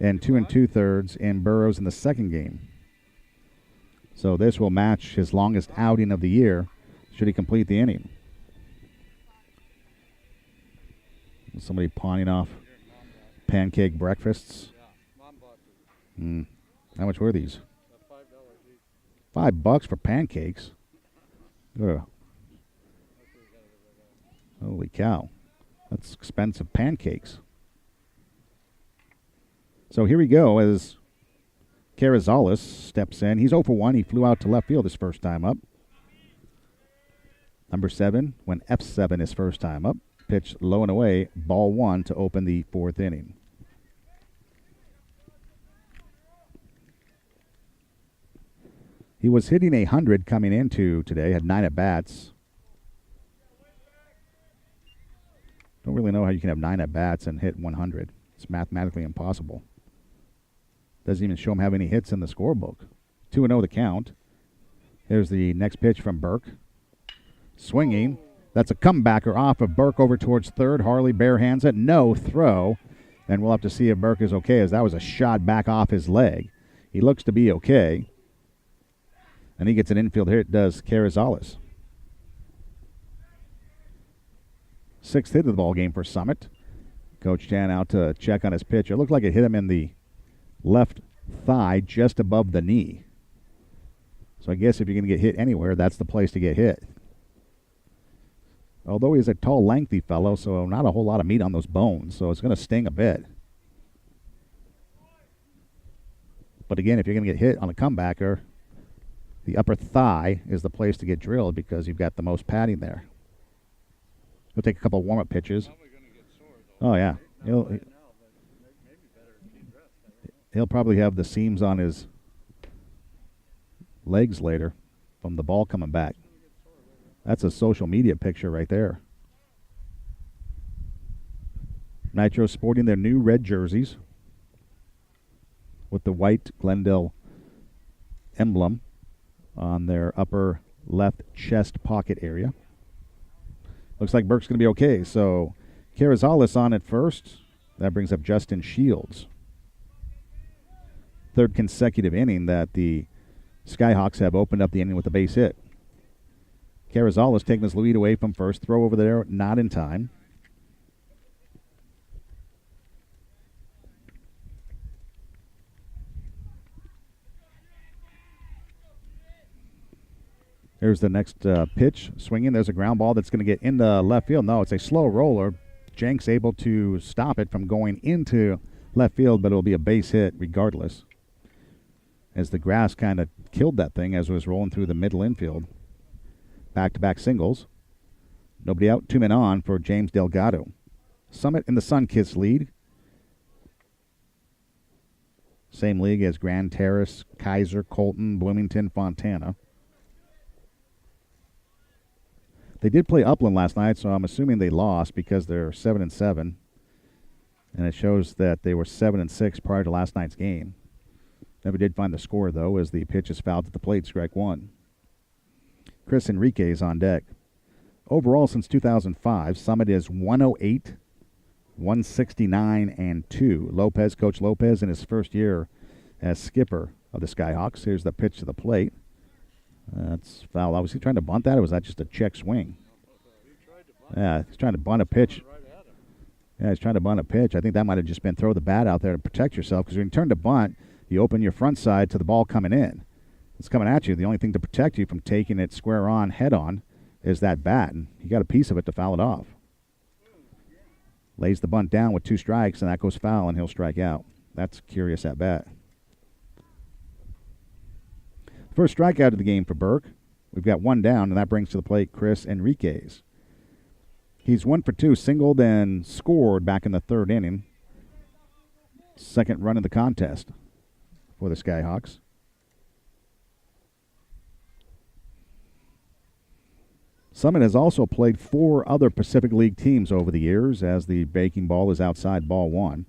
and 2 2/3 in Burroughs in the second game. So this will match his longest outing of the year should he complete the inning. Somebody pawning off pancake breakfasts. How much were these? $5 for pancakes. Ugh. Holy cow. That's expensive pancakes. So here we go as Carrizales steps in. He's 0 for 1. He flew out to left field his first time up. Number 7 went F7 his first time up. Pitched low and away, ball 1 to open the 4th inning. He was hitting 100 coming into today, had 9 at-bats. Don't really know how you can have 9 at-bats and hit 100. It's mathematically impossible. Doesn't even show him have any hits in the scorebook. 2-0 the count. Here's the next pitch from Burke. Swinging. That's a comebacker off of Burke over towards third. Harley bare hands it. No throw. And we'll have to see if Burke is okay, as that was a shot back off his leg. He looks to be okay. And he gets an infield hit, does Carrizales. 6th hit of the ball game for Summit. Coach Chan out to check on his pitch. It looked like it hit him in the left thigh just above the knee. So I guess if you're going to get hit anywhere, that's the place to get hit. Although he's a tall, lengthy fellow, so not a whole lot of meat on those bones, so it's going to sting a bit. But again, if you're going to get hit on a comebacker, the upper thigh is the place to get drilled because you've got the most padding there. He'll take a couple of warm-up pitches. Oh, yeah. He'll probably have the seams on his legs later from the ball coming back. That's a social media picture right there. Nitros sporting their new red jerseys with the white Glendale emblem on their upper left chest pocket area. Looks like Burke's going to be okay. So Carrizales on at first. That brings up Justin Shields. 3rd consecutive inning that the Skyhawks have opened up the inning with a base hit. Carrizales taking his lead away from first. Throw over there, not in time. Here's the next pitch. Swinging. There's a ground ball that's going to get into left field. No, it's a slow roller. Jenks able to stop it from going into left field, but it'll be a base hit regardless, as the grass kind of killed that thing as it was rolling through the middle infield. Back-to-back singles. Nobody out, 2 men on for James Delgado. Summit in the Sun Kids lead. Same league as Grand Terrace, Kaiser, Colton, Bloomington, Fontana. They did play Upland last night, so I'm assuming they lost because they're 7-7. And it shows that they were 7-6 prior to last night's game. Never did find the score, though, as the pitch is fouled at the plate, strike 1. Chris Enriquez on deck. Overall, since 2005, Summit is 108, 169, and 2. Coach Lopez, in his first year as skipper of the Skyhawks. Here's the pitch to the plate. That's foul. Was he trying to bunt that, or was that just a check swing? Yeah, he's trying to bunt a pitch. Yeah, he's trying to bunt a pitch. I think that might have just been throw the bat out there to protect yourself, because when you turn to bunt, you open your front side to the ball coming in. It's coming at you. The only thing to protect you from taking it square on, head on, is that bat, and you got a piece of it to foul it off. Lays the bunt down with 2 strikes, and that goes foul, and he'll strike out. That's curious at bat. First strikeout of the game for Burke. We've got 1 down, and that brings to the plate Chris Enriquez. He's 1 for 2, singled and scored back in the 3rd inning. 2nd run of the contest for the Skyhawks. Summit has also played 4 other Pacific League teams over the years, as the breaking ball is outside ball 1.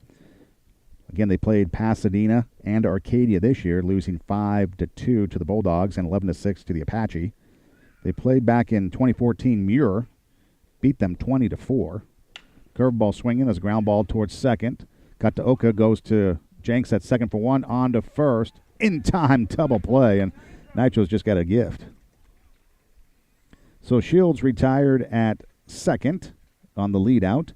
Again, they played Pasadena and Arcadia this year, losing 5-2 to the Bulldogs and 11-6 to the Apache. They played back in 2014 Muir, beat them 20-4. Curveball swinging as a ground ball towards second. Kataoka goes to Jenks at second for one, on to first. In time, double play, and Nitros just got a gift. So Shields retired at second on the lead out.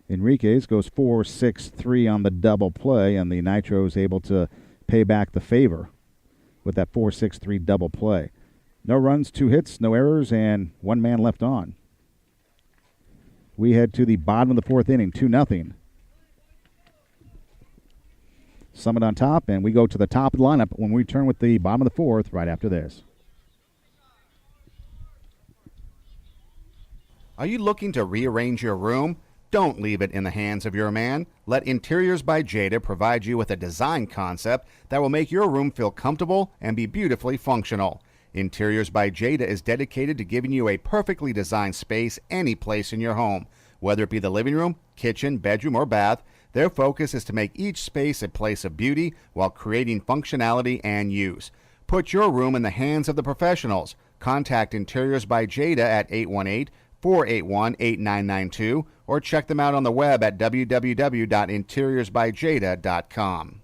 Enriquez goes 4-6-3 on the double play, and the Nitros able to pay back the favor with that 4-6-3 double play. No runs, 2 hits, no errors, and 1 man left on. We head to the bottom of the 4th inning, 2-0. Summit on top, and we go to the top of the lineup when we return with the bottom of the 4th right after this. Are you looking to rearrange your room? Don't leave it in the hands of your man. Let Interiors by Jada provide you with a design concept that will make your room feel comfortable and be beautifully functional. Interiors by Jada is dedicated to giving you a perfectly designed space any place in your home. Whether it be the living room, kitchen, bedroom, or bath, their focus is to make each space a place of beauty while creating functionality and use. Put your room in the hands of the professionals. Contact Interiors by Jada at 818-481-8992 or check them out on the web at www.interiorsbyjada.com.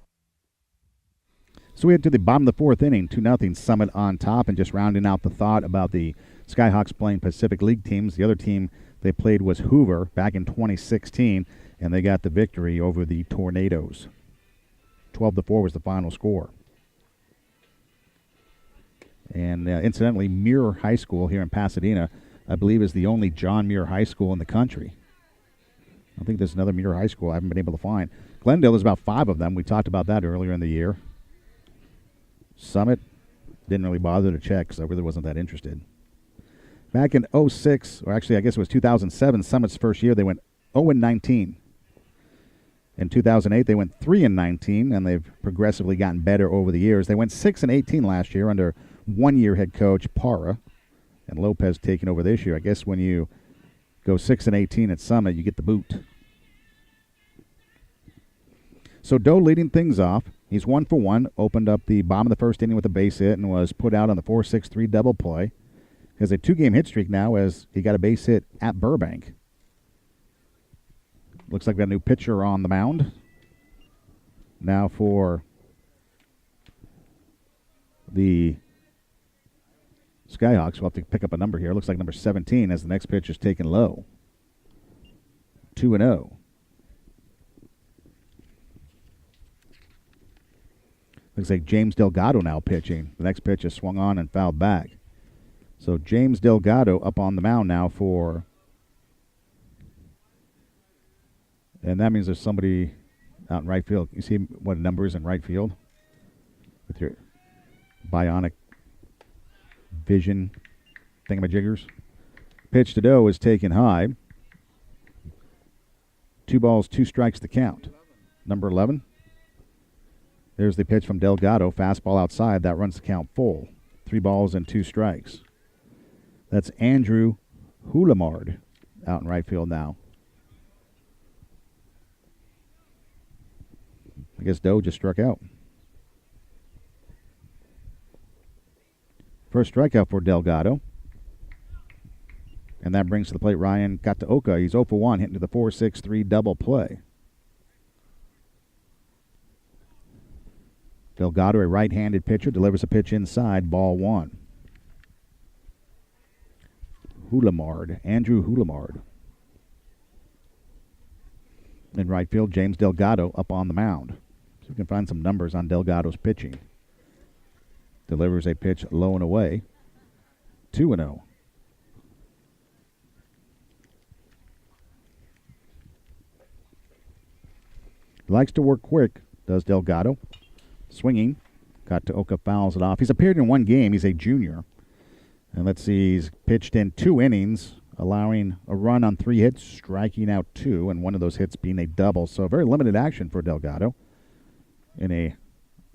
So we head to the bottom of the 4th inning, 2-0 Summit on top, and just rounding out the thought about the Skyhawks playing Pacific League teams. The other team they played was Hoover back in 2016, and they got the victory over the Tornadoes. 12-4 was the final score. And incidentally, Muir High School here in Pasadena, I believe, is the only John Muir High School in the country. I think there's another Muir High School I haven't been able to find. Glendale is about 5 of them. We talked about that earlier in the year. Summit didn't really bother to check because I really wasn't that interested. Back in 06, or actually I guess it was 2007, Summit's first year, they went 0-19. In 2008, they went 3-19, and they've progressively gotten better over the years. They went 6-18 last year under one-year head coach Parra, and Lopez taking over this year. I guess when you go 6-18 at Summit, you get the boot. So Doe leading things off. He's 1 for 1, opened up the bottom of the 1st inning with a base hit and was put out on the 4-6-3 double play. He has a 2-game hit streak now as he got a base hit at Burbank. Looks like we got a new pitcher on the mound. Now for the Skyhawks, we'll have to pick up a number here. Looks like number 17 as the next pitch is taken low. 2-0. Looks like James Delgado now pitching. The next pitch is swung on and fouled back. So James Delgado up on the mound now for... And that means there's somebody out in right field. You see what number is in right field? With your bionic vision thingamajiggers. Pitch to Doe is taken high. 2 balls, 2 strikes to count. Number 11. There's the pitch from Delgado. Fastball outside. That runs the count full. 3 balls and 2 strikes. That's Andrew Hulamard out in right field now. I guess Doe just struck out. First strikeout for Delgado. And that brings to the plate Ryan Kataoka. He's 0 for 1, hitting to the 4-6-3 double play. Delgado, a right-handed pitcher, delivers a pitch inside, ball 1. Hulamard, Andrew Hulamard. In right field, James Delgado up on the mound. So we can find some numbers on Delgado's pitching. Delivers a pitch low and away. 2-0. Likes to work quick, does Delgado. Swinging. Kataoka fouls it off. He's appeared in 1 game. He's a junior. And let's see, he's pitched in 2 innings, allowing a run on 3 hits, striking out 2, and one of those hits being a double. So very limited action for Delgado in a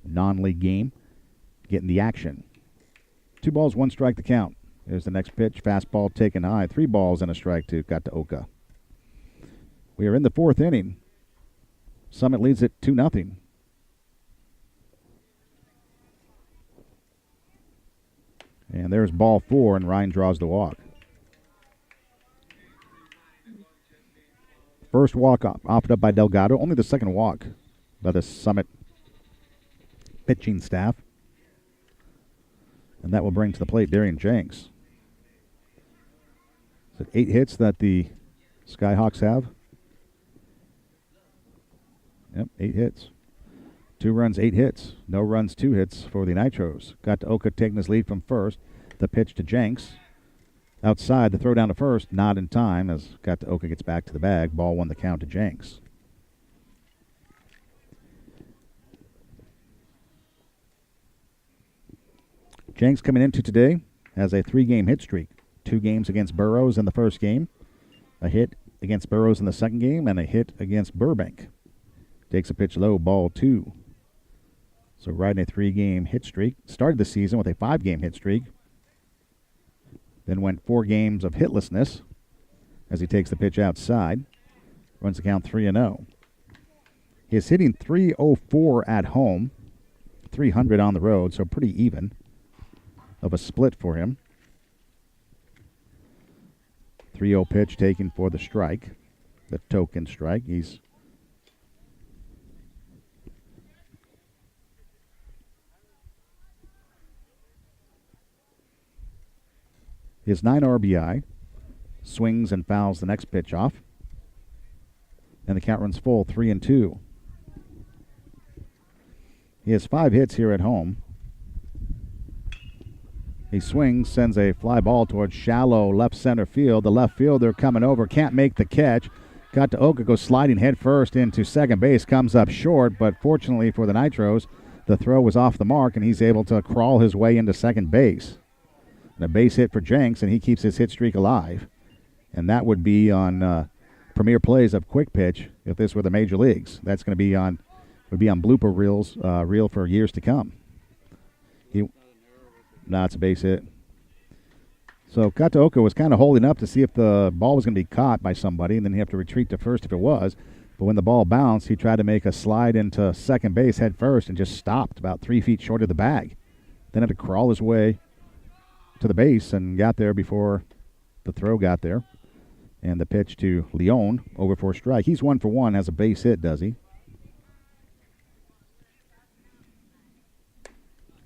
non-league game. Getting the action. 2 balls, 1 strike to count. There's the next pitch. Fastball taken high. 3 balls and a strike to Kataoka. We are in the 4th inning. Summit leads it 2-0. And there's ball 4, and Ryan draws the walk. First walk opted up by Delgado. Only the second walk by the Summit pitching staff. And that will bring to the plate Darian Jenks. Is it 8 hits that the Skyhawks have? Yep, 8 hits. 2 runs, 8 hits. No runs, 2 hits for the Nitros. Got to Oka taking his lead from first. The pitch to Jenks. Outside, the throw down to first, not in time as Got to Oka gets back to the bag. Ball 1 the count to Jenks. Jenks coming into today has a 3-game hit streak. 2 games against Burroughs in the first game, a hit against Burroughs in the second game, and a hit against Burbank. Takes a pitch low, ball 2. So riding a 3-game hit streak. Started the season with a 5-game hit streak. Then went 4 games of hitlessness as he takes the pitch outside. Runs the count 3-0. He is hitting .304 at home, .300 on the road, so pretty even of a split for him. 3-0 pitch taken for the strike, the token strike. His 9 RBI, swings and fouls the next pitch off. And the count runs full, 3-2. He has 5 hits here at home. He swings, sends a fly ball towards shallow left center field. The left fielder coming over, can't make the catch. Got to Oka, goes sliding head first into second base, comes up short, but fortunately for the Nitros, the throw was off the mark, and he's able to crawl his way into second base. And a base hit for Jenks, and he keeps his hit streak alive. And that would be on premier plays of Quick Pitch if this were the major leagues. That's going to be on blooper reels, reel for years to come. It's a base hit. So Kataoka was kind of holding up to see if the ball was going to be caught by somebody, and then he'd have to retreat to first if it was. But when the ball bounced, he tried to make a slide into second base head first and just stopped about 3 feet short of the bag. Then had to crawl his way to the base and got there before the throw got there. And the pitch to Leon over for a strike. He's 1 for 1, has a base hit, does he?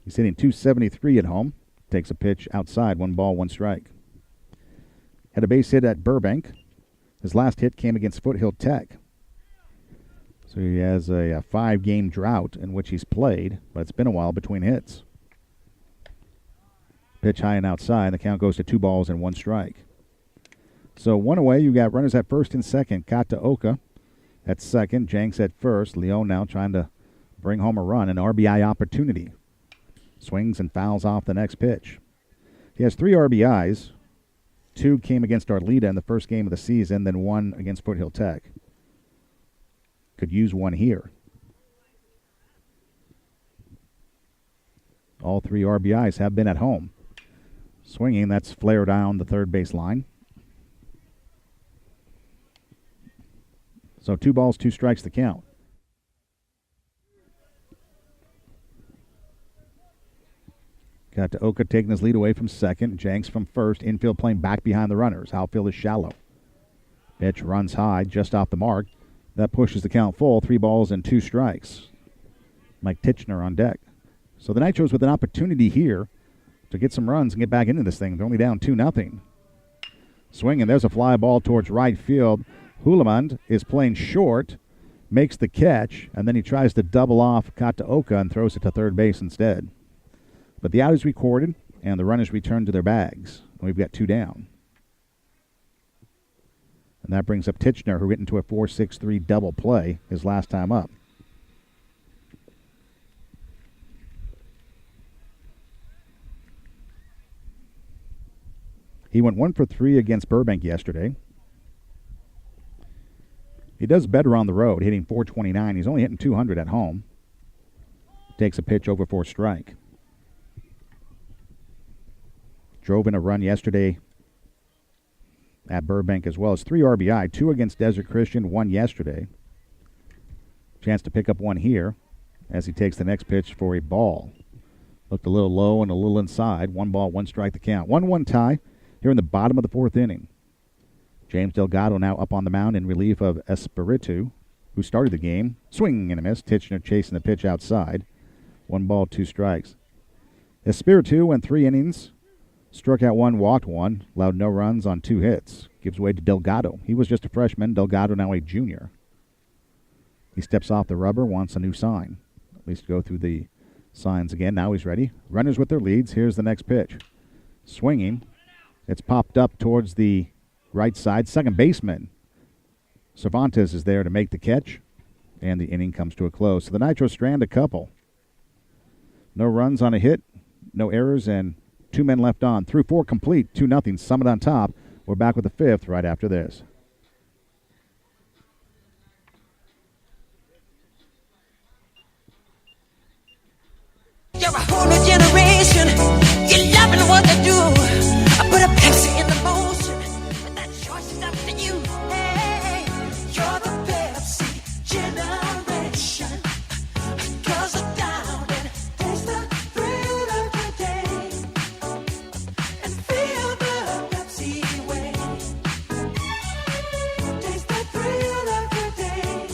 He's hitting .273 at home. Takes a pitch outside, 1 ball, 1 strike. Had a base hit at Burbank. His last hit came against Foothill Tech. So he has a 5-game drought in which he's played, but it's been a while between hits. Pitch high and outside. The count goes to 2 balls and 1 strike. So 1 away. You got runners at first and second. Kataoka at second. Jenks at first. Leon now trying to bring home a run, an RBI opportunity. Swings and fouls off the next pitch. He has 3 RBIs. 2 came against Arleta in the first game of the season, then 1 against Foothill Tech. Could use 1 here. All 3 RBIs have been at home. Swinging, that's flared down the third base line. So 2 balls, 2 strikes the count. Got to Oka taking his lead away from second. Jenks from first. Infield playing back behind the runners. Outfield is shallow. Pitch runs high, just off the mark. That pushes the count full. 3 balls and 2 strikes. Mike Titchener on deck. So the Nitros with an opportunity here to get some runs and get back into this thing. They're only down 2-0. Swinging. There's a fly ball towards right field. Hulemund is playing short, makes the catch, and then he tries to double off Kataoka and throws it to third base instead. But the out is recorded, and the runners return to their bags. We've got 2 down. And that brings up Titchener, who went into a 4-6-3 double play his last time up. He went 1 for 3 against Burbank yesterday. He does better on the road, hitting .429. He's only hitting .200 at home. Takes a pitch over for a strike. Drove in a run yesterday at Burbank as well as 3 RBI, 2 against Desert Christian, 1 yesterday. Chance to pick up 1 here as he takes the next pitch for a ball. Looked a little low and a little inside. 1 ball, 1 strike the count. 1-1 tie here in the bottom of the 4th inning. James Delgado now up on the mound in relief of Espiritu, who started the game. Swing and a miss. Titchener chasing the pitch outside. 1 ball, 2 strikes. Espiritu went 3 innings. Struck out 1, walked 1. Allowed no runs on 2 hits. Gives way to Delgado. He was just a freshman. Delgado now a junior. He steps off the rubber, wants a new sign. At least go through the signs again. Now he's ready. Runners with their leads. Here's the next pitch. Swinging. It's popped up towards the right side. Second baseman Cervantes is there to make the catch. And the inning comes to a close. So the Nitros strand a couple. No runs on a hit. No errors and 2 men left on. Through 4 complete. 2-0. Summit on top. We're back with the 5th right after this. You're a whole new generation. You're loving what they do. I put a Pepsi in the motion, but that choice is up to you. Hey, you're the Pepsi generation. 'Cause I'm down and taste the thrill of the day and feel the Pepsi way. Taste the thrill of the day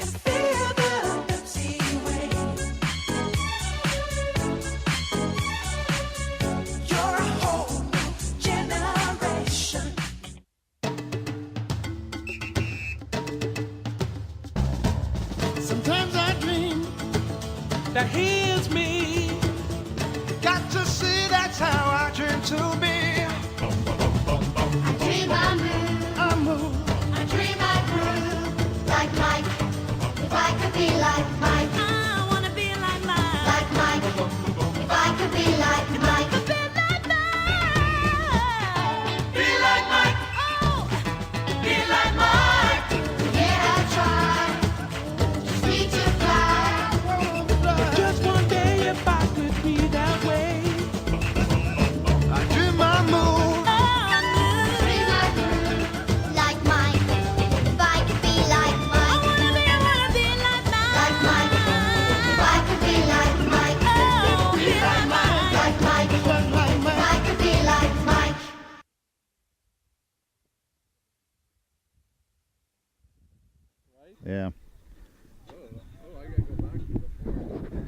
and feel the Pepsi way. You're a whole new generation. Sometimes I dream that he is me. Got to see that's how I dream to be. I dream I move, I move, I dream I groove. Like Mike, if I could be like Mike. I wanna be like mine. Like Mike, if I could be like Mike. Be like mine. be like Mike, Oh, be like Mike. Yeah, I try. Just need to fly. Just one day if I could be that way. I dream I move, Dream I groove. Like Mike, if I could be like I Mike. wanna be like mine. Like Mike, if I could be like Mike. Oh, be like mine. Like Mike, like if Mike. I could be like Mike. Yeah.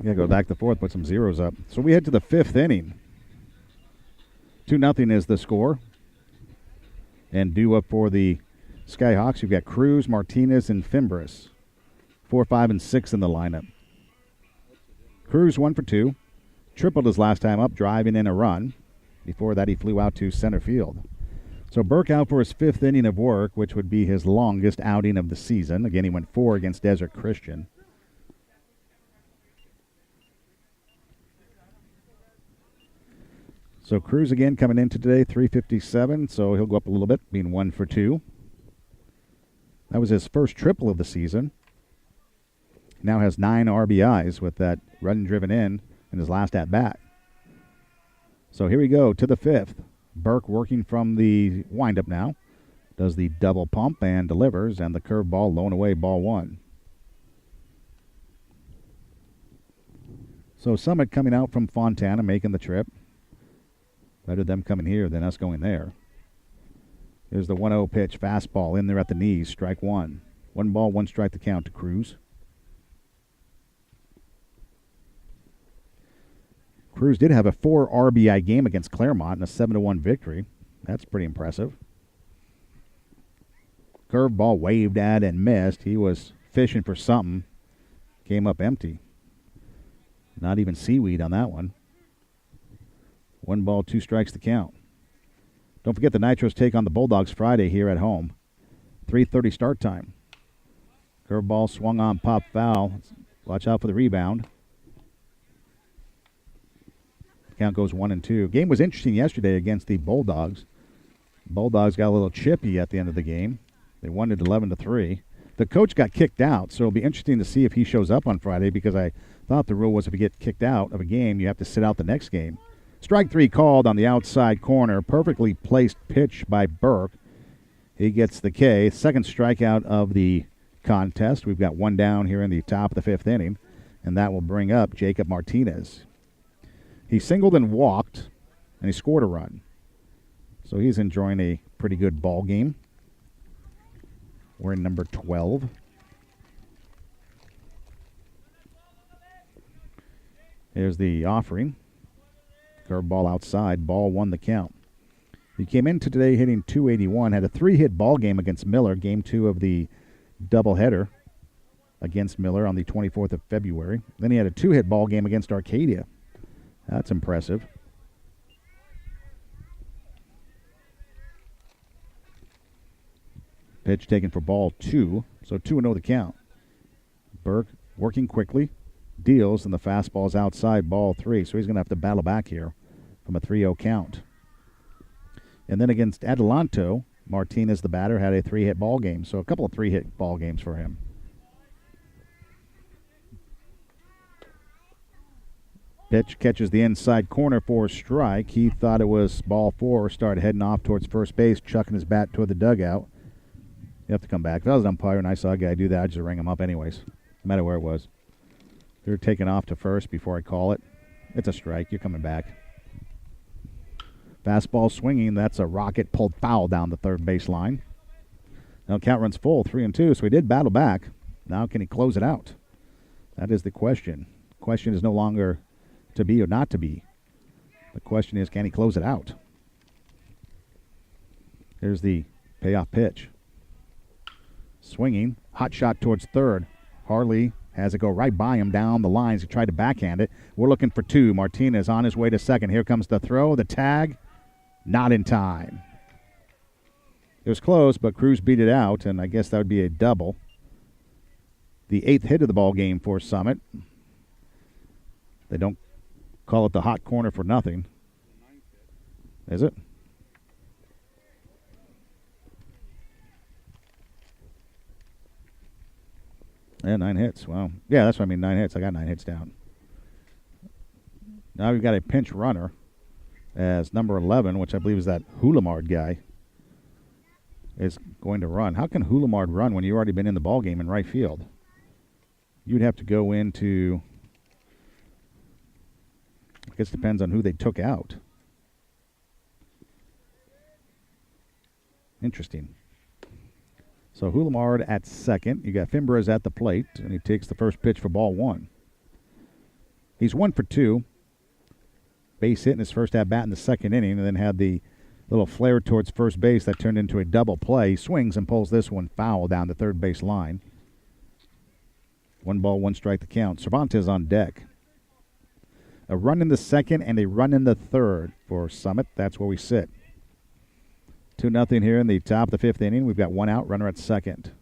Gotta go back to 4th, put some zeros up. So we head to the 5th inning. 2-0 is the score. And due up for the Skyhawks, you've got Cruz, Martinez, and Fimbres. 4, 5, and 6 in the lineup. Cruz 1 for 2. Tripled his last time up, driving in a run. Before that, he flew out to center field. So Burke out for his 5th inning of work, which would be his longest outing of the season. Again, he went 4 against Desert Christian. So Cruz again coming into today, 357, so he'll go up a little bit, being 1 for 2. That was his first triple of the season. Now has 9 RBIs with that run driven in his last at-bat. So here we go to the 5th. Burke working from the windup now. Does the double pump and delivers, and the curveball low and away, ball 1. So Summit coming out from Fontana, making the trip. Better them coming here than us going there. Here's the 1-0 pitch, fastball in there at the knees, strike 1. 1 ball, 1 strike to count to Cruz. Cruz did have a 4 RBI game against Claremont and a 7-1 victory. That's pretty impressive. Curveball waved at and missed. He was fishing for something. Came up empty. Not even seaweed on that one. 1 ball, 2 strikes to count. Don't forget the Nitros take on the Bulldogs Friday here at home. 3:30 start time. Curveball swung on, pop foul. Watch out for the rebound. Count goes 1-2. Game was interesting yesterday against the Bulldogs. Bulldogs got a little chippy at the end of the game. They won it 11-3. The coach got kicked out, so it'll be interesting to see if he shows up on Friday, because I thought the rule was if you get kicked out of a game, you have to sit out the next game. Strike 3 called on the outside corner. Perfectly placed pitch by Burke. He gets the K. Second strikeout of the contest. We've got 1 down here in the top of the 5th inning, and that will bring up Jacob Martinez. He singled and walked, and he scored a run. So he's enjoying a pretty good ball game. We're in number 12. Here's the offering. Curveball outside. Ball won the count. He came into today hitting .281. Had a 3-hit ball game against Miller. Game 2 of the doubleheader against Miller on the 24th of February. Then he had a 2-hit ball game against Arcadia. That's impressive. Pitch taken for ball 2. So 2-0 the count. Burke working quickly. Deals, and the fastball is outside, ball 3. So he's going to have to battle back here from a 3-0 count. And then against Adelanto, Martinez, the batter, had a 3-hit ball game. So a couple of 3-hit ball games for him. Pitch catches the inside corner for a strike. He thought it was ball 4. Started heading off towards first base, chucking his bat toward the dugout. You have to come back. If I was an umpire and I saw a guy do that, I'd just ring him up anyways, no matter where it was. They're taking off to first before I call it. It's a strike. You're coming back. Fastball swinging. That's a rocket pulled foul down the third base line. Now count runs full, 3-2. So he did battle back. Now can he close it out? That is the question. The question is no longer to be or not to be. The question is, can he close it out? Here's the payoff pitch. Swinging. Hot shot towards third. Harley has it go right by him down the lines. He tried to backhand it. We're looking for 2. Martinez on his way to second. Here comes the throw. The tag. Not in time. It was close, but Cruz beat it out, and I guess that would be a double. The 8th hit of the ball game for Summit. They don't call it the hot corner for nothing. Is it? Yeah, 9 hits. Wow. Yeah, that's what I mean, 9 hits. I got 9 hits down. Now we've got a pinch runner as number 11, which I believe is that Hulamard guy, is going to run. How can Hulamard run when you've already been in the ball game in right field? You'd have to go into, I guess it depends on who they took out. Interesting. So Hulamard at second. You got Fimbres at the plate, and he takes the first pitch for ball 1. He's 1 for 2. Base hit in his first at bat in the second inning, and then had the little flare towards first base that turned into a double play. He swings and pulls this one foul down the third base line. 1 ball, 1 strike to count. Cervantes on deck. A run in the second and a run in the third for Summit. That's where we sit. 2-0 here in the top of the 5th inning. We've got 1 out, runner at second.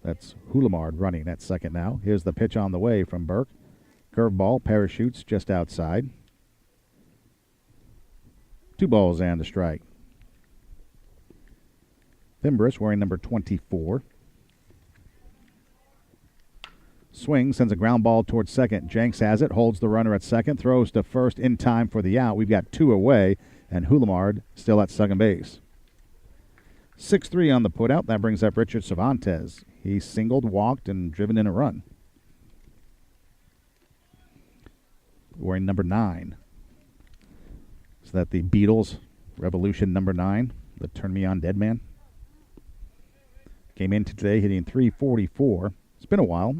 That's Hulamard running at second now. Here's the pitch on the way from Burke. Curveball, parachutes just outside. 2 balls and a strike. Fimbres wearing number 24. Swing, sends a ground ball towards second. Jenks has it, holds the runner at second, throws to first in time for the out. We've got 2 away, and Hulamard still at second base. 6-3 on the putout. That brings up Richard Cervantes. He singled, walked, and driven in a run. Wearing number 9. Is that the Beatles Revolution number 9? The Turn Me On Dead Man? Came into today hitting .344. It's been a while.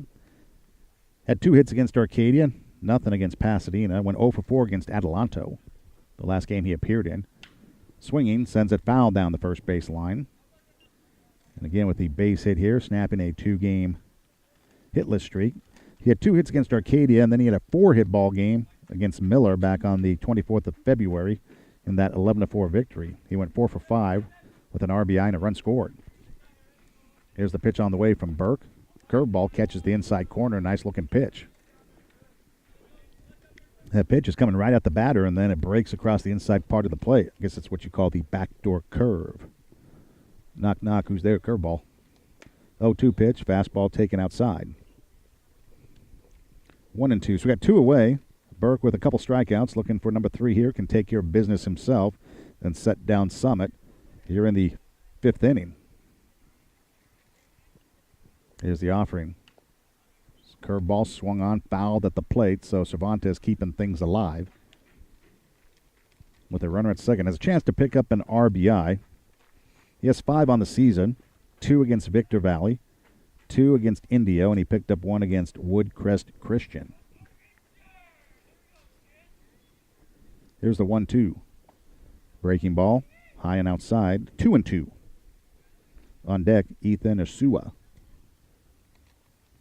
Had 2 hits against Arcadia, nothing against Pasadena. Went 0 for 4 against Adelanto, the last game he appeared in. Swinging, sends it foul down the first base line. And again with the base hit here, snapping a 2-game hitless streak. He had 2 hits against Arcadia, and then he had a 4-hit ball game against Miller back on the 24th of February in that 11-4 victory. He went 4 for 5 with an RBI and a run scored. Here's the pitch on the way from Burke. Curveball catches the inside corner. Nice-looking pitch. That pitch is coming right at the batter, and then it breaks across the inside part of the plate. I guess that's what you call the backdoor curve. Knock, knock. Who's there? Curveball. 0-2 pitch. Fastball taken outside. 1-2. So we got 2 away. Burke with a couple strikeouts, looking for number 3 here. Can take care of business himself and set down Summit here in the 5th inning. Here's the offering. Curveball swung on, fouled at the plate, so Cervantes keeping things alive. with a runner at second, has a chance to pick up an RBI. He has 5 on the season, 2 against Victor Valley, 2 against Indio, and he picked up 1 against Woodcrest Christian. Here's the 1-2. Breaking ball, high and outside, 2-2. On deck, Ethan Asua.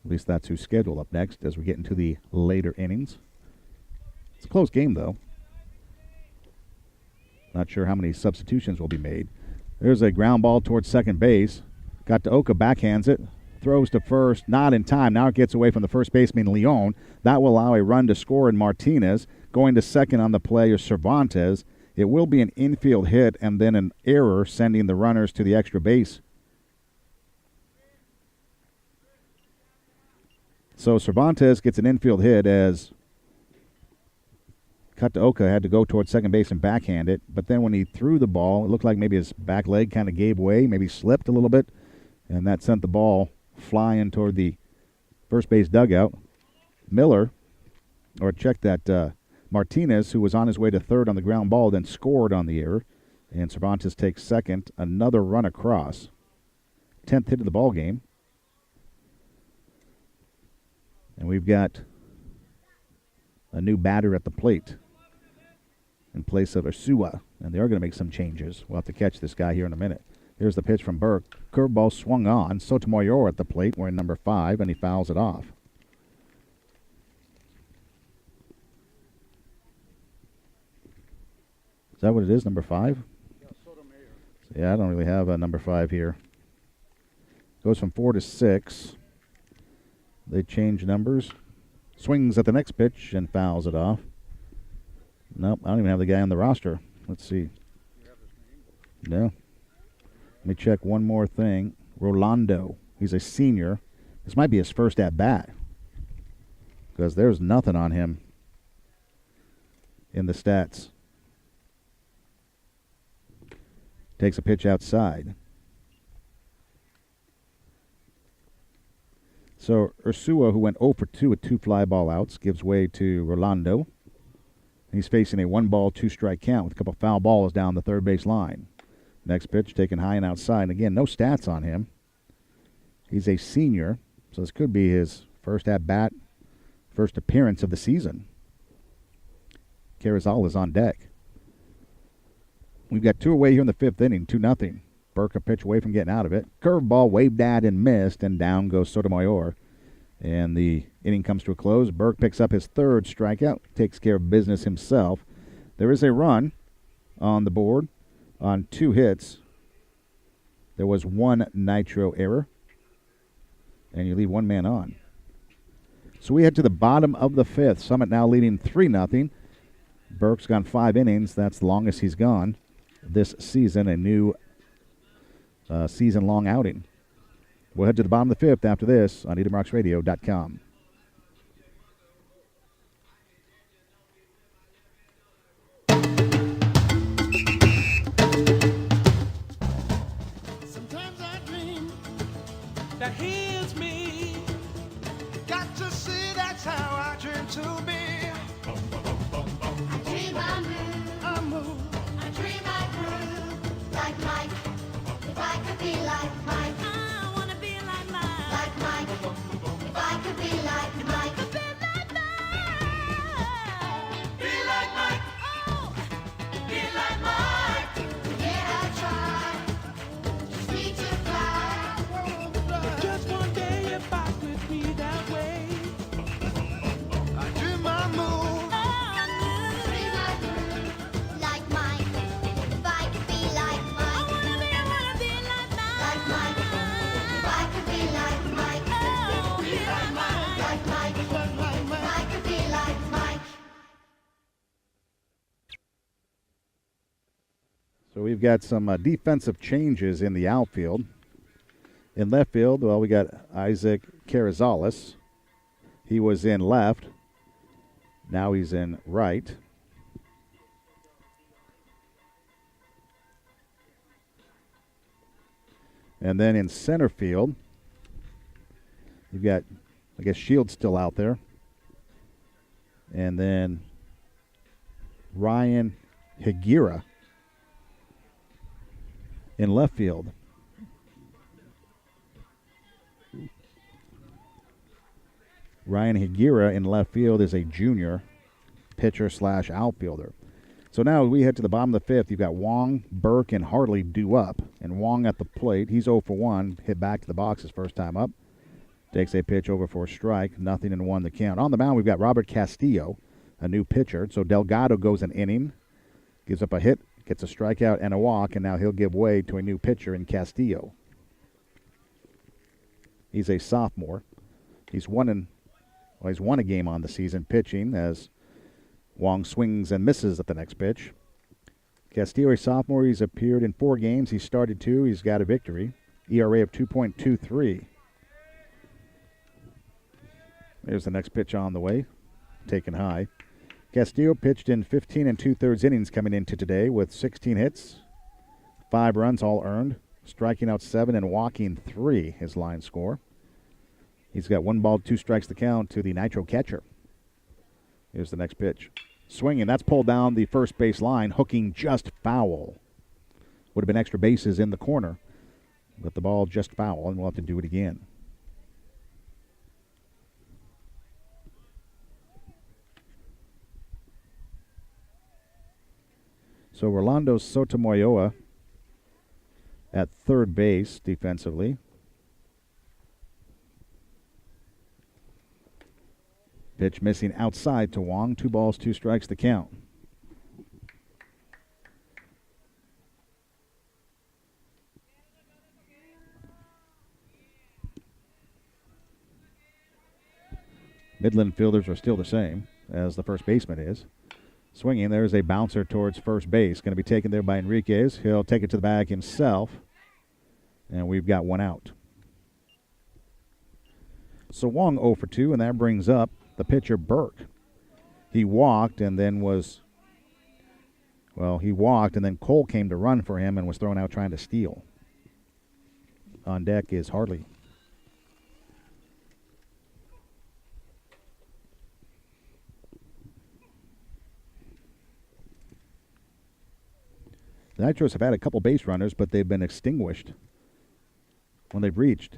At least that's who's scheduled up next as we get into the later innings. It's a close game, though. Not sure how many substitutions will be made. There's a ground ball towards second base. Got to Oka, backhands it. Throws to first, not in time. Now it gets away from the first baseman, Leon. That will allow a run to score in Martinez. Going to second on the play is Cervantes. It will be an infield hit and then an error, sending the runners to the extra base. So Cervantes gets an infield hit as Kataoka had to go towards second base and backhand it. But then when he threw the ball, it looked like maybe his back leg kind of gave way, maybe slipped a little bit, and that sent the ball flying toward the first base dugout. Martinez, who was on his way to third on the ground ball, then scored on the error, and Cervantes takes second. Another run across. 10th hit of the ball game. And we've got a new batter at the plate in place of Asua, and they are going to make some changes. We'll have to catch this guy here in a minute. Here's the pitch from Burke. Curveball swung on. Sotomayor at the plate, wearing number 5, and he fouls it off. Is that what it is, number 5? Yeah, I don't really have a number 5 here. Goes from 4 to 6. They change numbers. Swings at the next pitch and fouls it off. Nope, I don't even have the guy on the roster. Let's see. No. Let me check one more thing. Rolando. He's a senior. This might be his first at-bat, because there's nothing on him in the stats. Takes a pitch outside. So Ursua, who went 0 for 2 with 2 fly ball outs, gives way to Rolando. He's facing a 1-ball, 2-strike count with a couple foul balls down the third base line. Next pitch taken high and outside. And again, no stats on him. He's a senior, so this could be his first at-bat, first appearance of the season. Carrizal is on deck. We've got 2 away here in the 5th inning, 2-0. Burke a pitch away from getting out of it. Curveball waved at and missed, and down goes Sotomayor. And the inning comes to a close. Burke picks up his 3rd strikeout, takes care of business himself. There is a run on the board on 2 hits. There was 1 Nitro error, and you leave 1 man on. So we head to the bottom of the 5th. Summit now leading 3-0. Burke's gone 5 innings. That's the longest he's gone this season, a new season-long outing. We'll head to the bottom of the 5th after this on EdomRocksRadio.com. Sometimes I dream that here's me. Got to see that's how I dream to be. I dream I move, I move. I dream I groove, like Mike. If I could be like Mike, I wanna be like mine. like Mike. If I could be like Mike, Be like Mike. Oh, Be like Mike. yeah, I try. Just need to fly. Just one day if I could be that way. I dream I move. Dream I groove, like Mike. If I could be like Mike, like Mike. If I could be like Mike, like Mike. If I could be like Mike. So we've got some defensive changes in the outfield. In left field, well, we got Isaac Carrizales. He was in left. Now he's in right. And then in center field, you've got, I guess, Shields still out there. And then Ryan Higuera in left field. Ryan Higuera in left field is a junior pitcher / outfielder. So now we head to the bottom of the fifth. You've got Wong, Burke, and Hartley due up. And Wong at the plate. He's 0 for 1. Hit back to the box his first time up. Takes a pitch over for a strike. 0-1 the count. On the mound, we've got Robert Castillo, a new pitcher. So Delgado goes an inning, gives up a hit, gets a strikeout and a walk, and now he'll give way to a new pitcher in Castillo. He's a sophomore. He's won a game on the season pitching as Wong swings and misses at the next pitch. Castillo, a sophomore, he's appeared in 4 games. He's started 2. He's got a victory. ERA of 2.23. There's the next pitch on the way. Taken high. Castillo pitched in 15 2/3 innings coming into today with 16 hits, 5 runs all earned, striking out 7 and walking 3, his line score. He's got 1 ball, 2 strikes to count to the Nitro catcher. Here's the next pitch. Swinging, that's pulled down the first base line, hooking just foul. Would have been extra bases in the corner, but the ball just foul, and we'll have to do it again. So Rolando Sotomayor at third base defensively. Pitch missing outside to Wong. 2 balls, 2 strikes to count. Midland fielders are still the same as the first baseman is. Swinging, there's a bouncer towards first base. Going to be taken there by Enriquez. He'll take it to the bag himself. And we've got 1 out. So Wong 0 for 2, and that brings up the pitcher Burke. He walked and then Cole came to run for him and was thrown out trying to steal. On deck is Hartley. The Nitros have had a couple base runners, but they've been extinguished when they've reached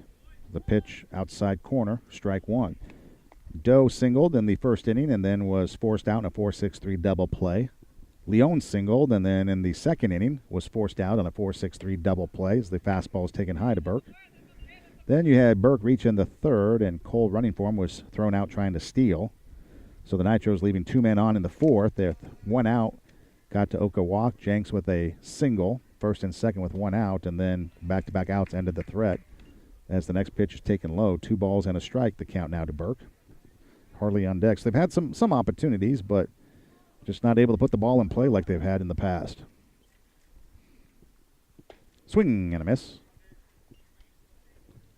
the pitch outside corner, strike 1. Doe singled in the first inning and then was forced out in a 4-6-3 double play. Leone singled and then in the second inning was forced out on a 4-6-3 double play as the fastball was taken high to Burke. Then you had Burke reach in the third, and Cole running for him was thrown out trying to steal. So the Nitros leaving 2 men on in the fourth. They're 1 out. Got to Oka walk. Jenks with a single, first and second with 1 out, and then back-to-back outs ended the threat as the next pitch is taken low. 2 balls and a strike, the count now to Burke. Hartley on deck. So they've had some opportunities, but just not able to put the ball in play like they've had in the past. Swing and a miss.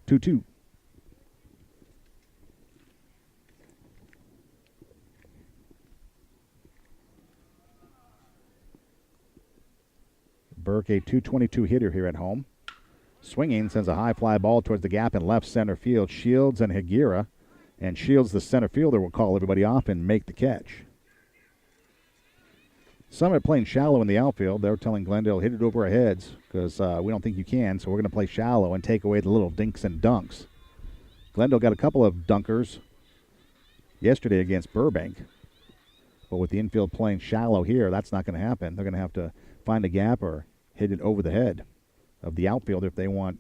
2-2. Burke, a .222 hitter here at home. Swinging, sends a high fly ball towards the gap in left center field. Shields and Higuera. And Shields, the center fielder, will call everybody off and make the catch. Some are playing shallow in the outfield. They're telling Glendale, hit it over our heads because we don't think you can, so we're going to play shallow and take away the little dinks and dunks. Glendale got a couple of dunkers yesterday against Burbank. But with the infield playing shallow here, that's not going to happen. They're going to have to find a gap or hit it over the head of the outfielder if they want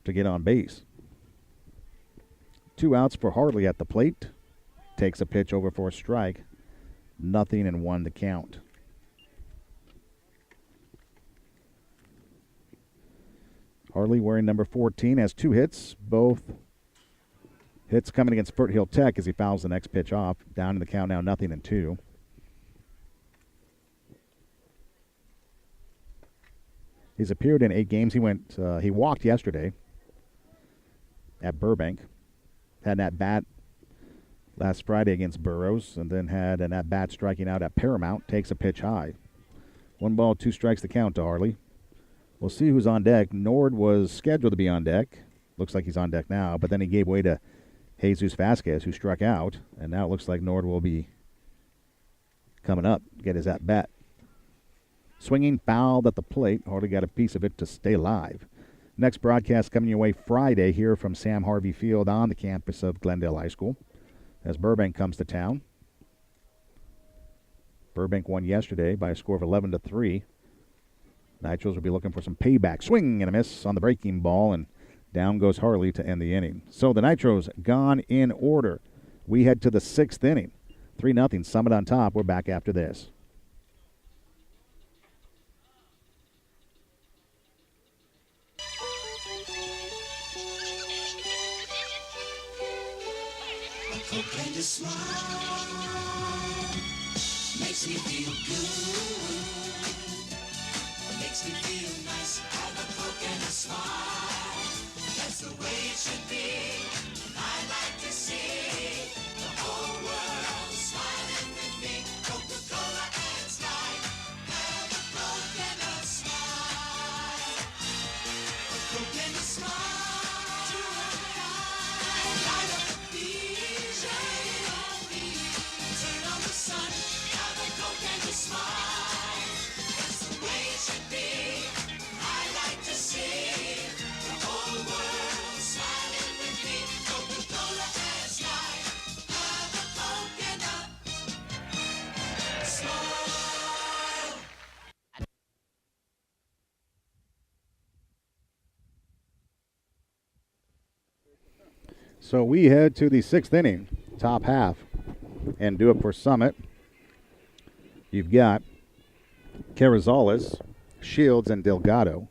to get on base. 2 outs for Hartley at the plate. Takes a pitch over for a strike. 0-1 to count. Hartley wearing number 14 has 2 hits. Both hits coming against Fort Hill Tech as he fouls the next pitch off. Down in the count now 0-2. He's appeared in 8 games. He walked yesterday at Burbank. Had an at-bat last Friday against Burroughs, and then had an at-bat striking out at Paramount. Takes a pitch high. 1 ball, 2 strikes to count to Hartley. We'll see who's on deck. Nord was scheduled to be on deck. Looks like he's on deck now, but then he gave way to Jesus Vasquez, who struck out, and now it looks like Nord will be coming up, get his at-bat. Swinging, fouled at the plate. Hardly got a piece of it to stay alive. Next broadcast coming your way Friday here from Sam Harvey Field on the campus of Glendale High School as Burbank comes to town. Burbank won yesterday by a score of 11-3. Nitros will be looking for some payback. Swing and a miss on the breaking ball, and down goes Harley to end the inning. So the Nitros gone in order. We head to the 6th inning. 3-0, Summit on top. We're back after this. Cocaine to smile makes me feel good, makes me feel nice. Have a Coke and a smile. That's the way it should be. I like to see the whole world smiling with me. Coca-Cola and Sprite. Have a Coke and a smile. A Coke and a smile. Light up the beat, shine on me. Turn on the sun. Have a Coke and a smile. That's the way it should be. I like to see the whole world smiling with me. Coca-Cola and Sprite. Have a Coke and a smile. So we head to the 6th inning, top half, and do it for Summit. You've got Carrizales, Shields, and Delgado.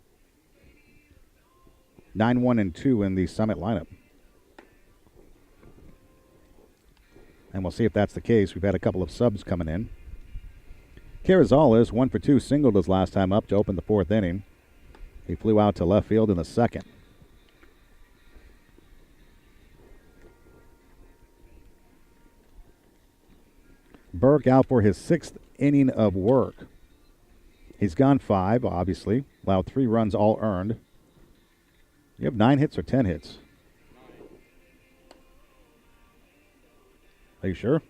9-1-2 in the Summit lineup. And we'll see if that's the case. We've had a couple of subs coming in. Carrizales, 1 for 2, singled his last time up to open the 4th inning. He flew out to left field in the 2nd. Burke out for his 6th inning of work. He's gone 5, obviously. Allowed 3 runs, all earned. You have 9 hits or 10 hits? Are you sure?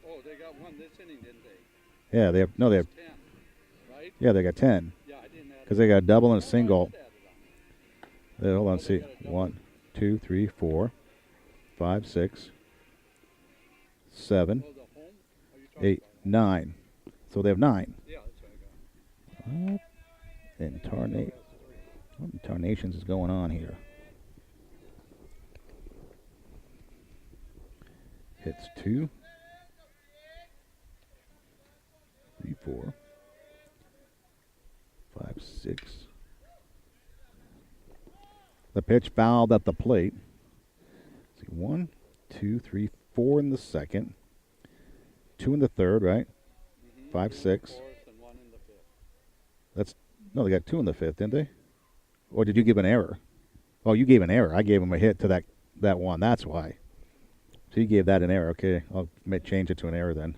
Oh, they got one this inning, didn't they? Yeah, they have. No, they have. 10, right? Yeah, they got 10. Yeah, I didn't add Because they got a double and a it. single. I added on. Hold on, see. 1, 2, 3, 4, 5, 6, 7, Oh, the home? Are you talking 8, 9. So they have 9. Yeah, that's what I got. What incarnations is going on here? Hits 2, 3, 4, 5, 6. The pitch fouled at the plate. See, 1, 2, 3, 4 in the 2nd, 2 in the 3rd, right? 5, 6. Fourth and one in the fifth. That's no, they got 2 in the 5th, didn't they? Or did you give an error? Oh, you gave an error. I gave him a hit to that one. That's why. So you gave that an error. Okay, I'll change it to an error then.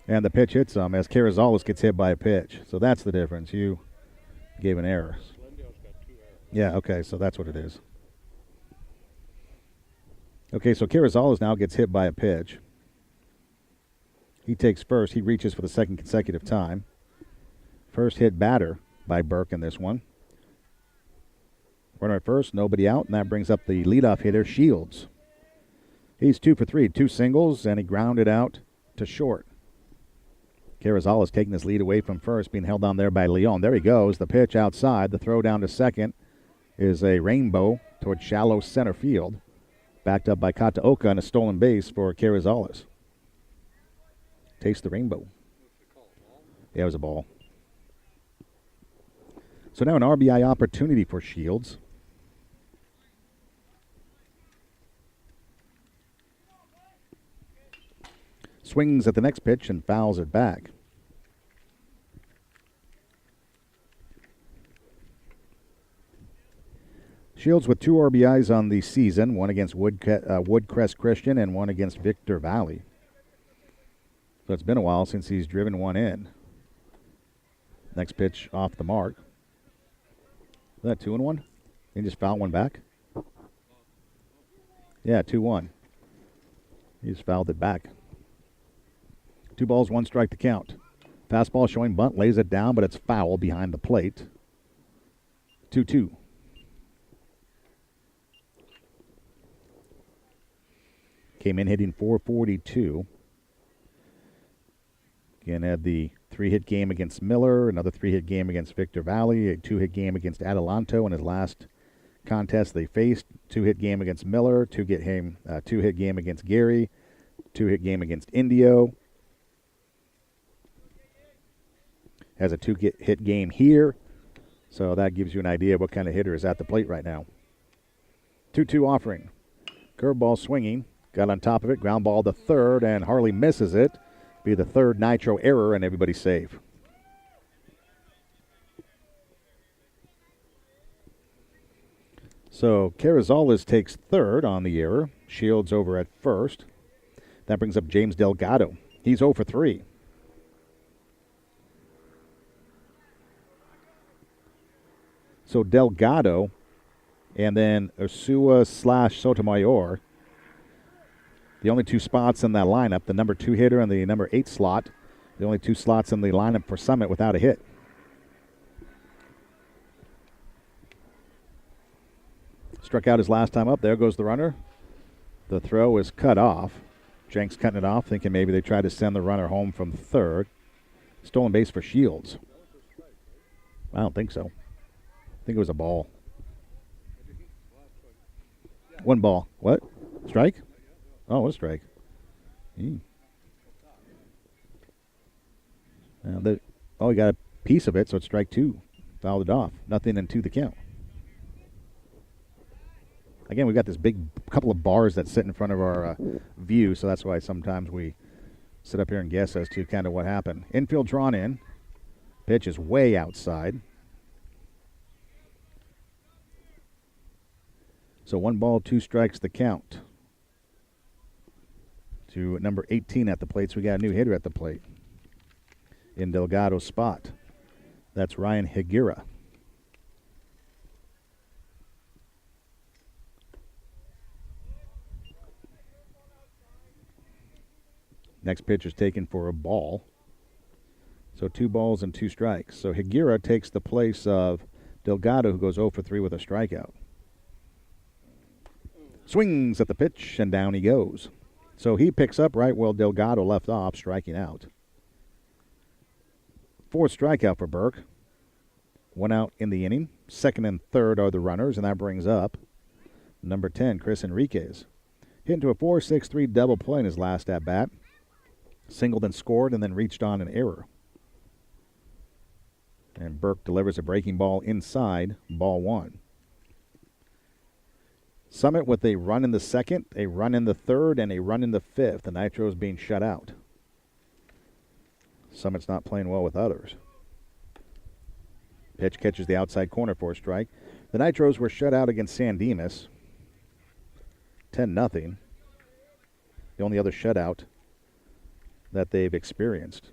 And the pitch hits him as Carrizales gets hit by a pitch. So that's the difference. You gave an error. Glendale's got 2 errors. Yeah, okay, so that's what it is. Okay, so Carrizales now gets hit by a pitch. He takes first. He reaches for the 2nd consecutive time. First hit batter by Burke in this one. Runner at first, nobody out, and that brings up the leadoff hitter, Shields. He's 2 for 3, 2 singles, and he grounded out to short. Carrizales taking his lead away from first, being held down there by Leon. There he goes. The pitch outside. The throw down to second is a rainbow towards shallow center field. Backed up by Kataoka and a stolen base for Carrizales. Taste the rainbow. Yeah, it was a ball. So now an RBI opportunity for Shields. Swings at the next pitch and fouls it back. Shields with 2 RBIs on the season, one against Woodcrest Christian and one against Victor Valley. So it's been a while since he's driven one in. Next pitch off the mark. Is that 2-1? He just fouled one back? Yeah, 2-1. He just fouled it back. 2 balls, 1 strike to count. Fastball showing bunt, lays it down, but it's foul behind the plate. 2-2. Came in hitting .442. Again, had the 3-hit game against Miller, another 3-hit game against Victor Valley, a 2-hit game against Adelanto in his last contest they faced, 2-hit game against Miller, 2-hit game against Gary, 2-hit game against Indio. Has a 2-hit game here, so that gives you an idea of what kind of hitter is at the plate right now. 2-2 offering. Curveball swinging, got on top of it, ground ball to third, and Harley misses it. Be the third Nitro error, and everybody's safe. So Carrizales takes third on the error. Shields over at first. That brings up James Delgado. He's 0 for 3. So Delgado and then Ursua/Sotomayor, the only two spots in that lineup, the number 2 hitter and the number 8 slot, the only 2 slots in the lineup for Summit without a hit. Struck out his last time up. There goes the runner. The throw is cut off. Jenks cutting it off, thinking maybe they tried to send the runner home from third. Stolen base for Shields. I don't think so. I think it was a ball. 1 ball. What? Strike? Oh, a strike. He got a piece of it, so it's strike 2. Fouled it off. Nothing and 2 the count. Again, we've got this big couple of bars that sit in front of our view, so that's why sometimes we sit up here and guess as to kind of what happened. Infield drawn in. Pitch is way outside. So 1 ball, 2 strikes the count. To number 18 at the plate, so we got a new hitter at the plate in Delgado's spot. That's Ryan Higuera. Next pitch is taken for a ball. So 2 balls and 2 strikes. So Higuera takes the place of Delgado, who goes 0 for 3 with a strikeout. Swings at the pitch, and down he goes. So he picks up right where Delgado left off, striking out. 4th strikeout for Burke. 1 out in the inning. 2nd and 3rd are the runners, and that brings up number 10, Chris Enriquez. Hit into a 4-6-3 double play in his last at-bat. Singled and scored, and then reached on an error. And Burke delivers a breaking ball inside, ball 1. Summit with a run in the 2nd, a run in the 3rd, and a run in the 5th. The Nitros being shut out. Summit's not playing well with others. Pitch catches the outside corner for a strike. The Nitros were shut out against San Dimas. 10-0. The only other shutout that they've experienced.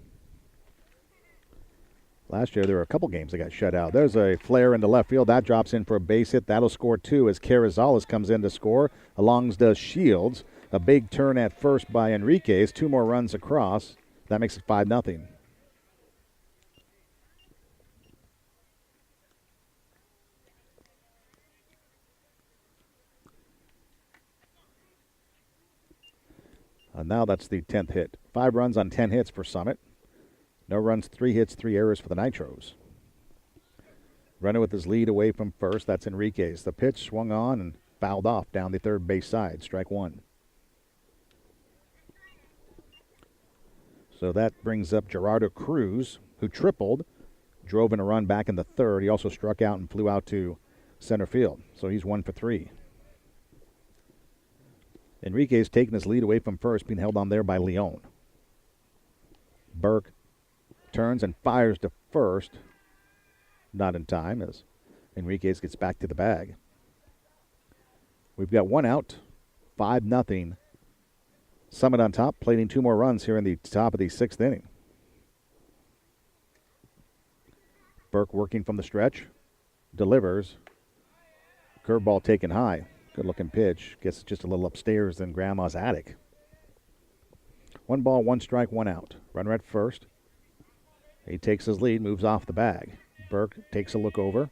Last year, there were a couple games that got shut out. There's a flare into left field. That drops in for a base hit. That'll score 2 as Carrizales comes in to score. Along does Shields. A big turn at first by Enriquez. 2 more runs across. That makes it 5-0. Now that's the 10th hit. 5 runs on 10 hits for Summit. No runs, 3 hits, 3 errors for the Nitros. Runner with his lead away from first. That's Enriquez. The pitch swung on and fouled off down the third base side. Strike 1. So that brings up Gerardo Cruz, who tripled, drove in a run back in the 3rd. He also struck out and flew out to center field. So he's 1 for 3. Enriquez taking his lead away from first, being held on there by Leon. Burke turns and fires to first. Not in time as Enriquez gets back to the bag. We've got 1 out, 5-0. Summit on top, plating 2 more runs here in the top of the 6th inning. Burke working from the stretch, delivers. Curveball taken high. Good-looking pitch. Gets just a little upstairs than Grandma's attic. 1 ball, 1 strike, 1 out. Runner at first. He takes his lead, moves off the bag. Burke takes a look over.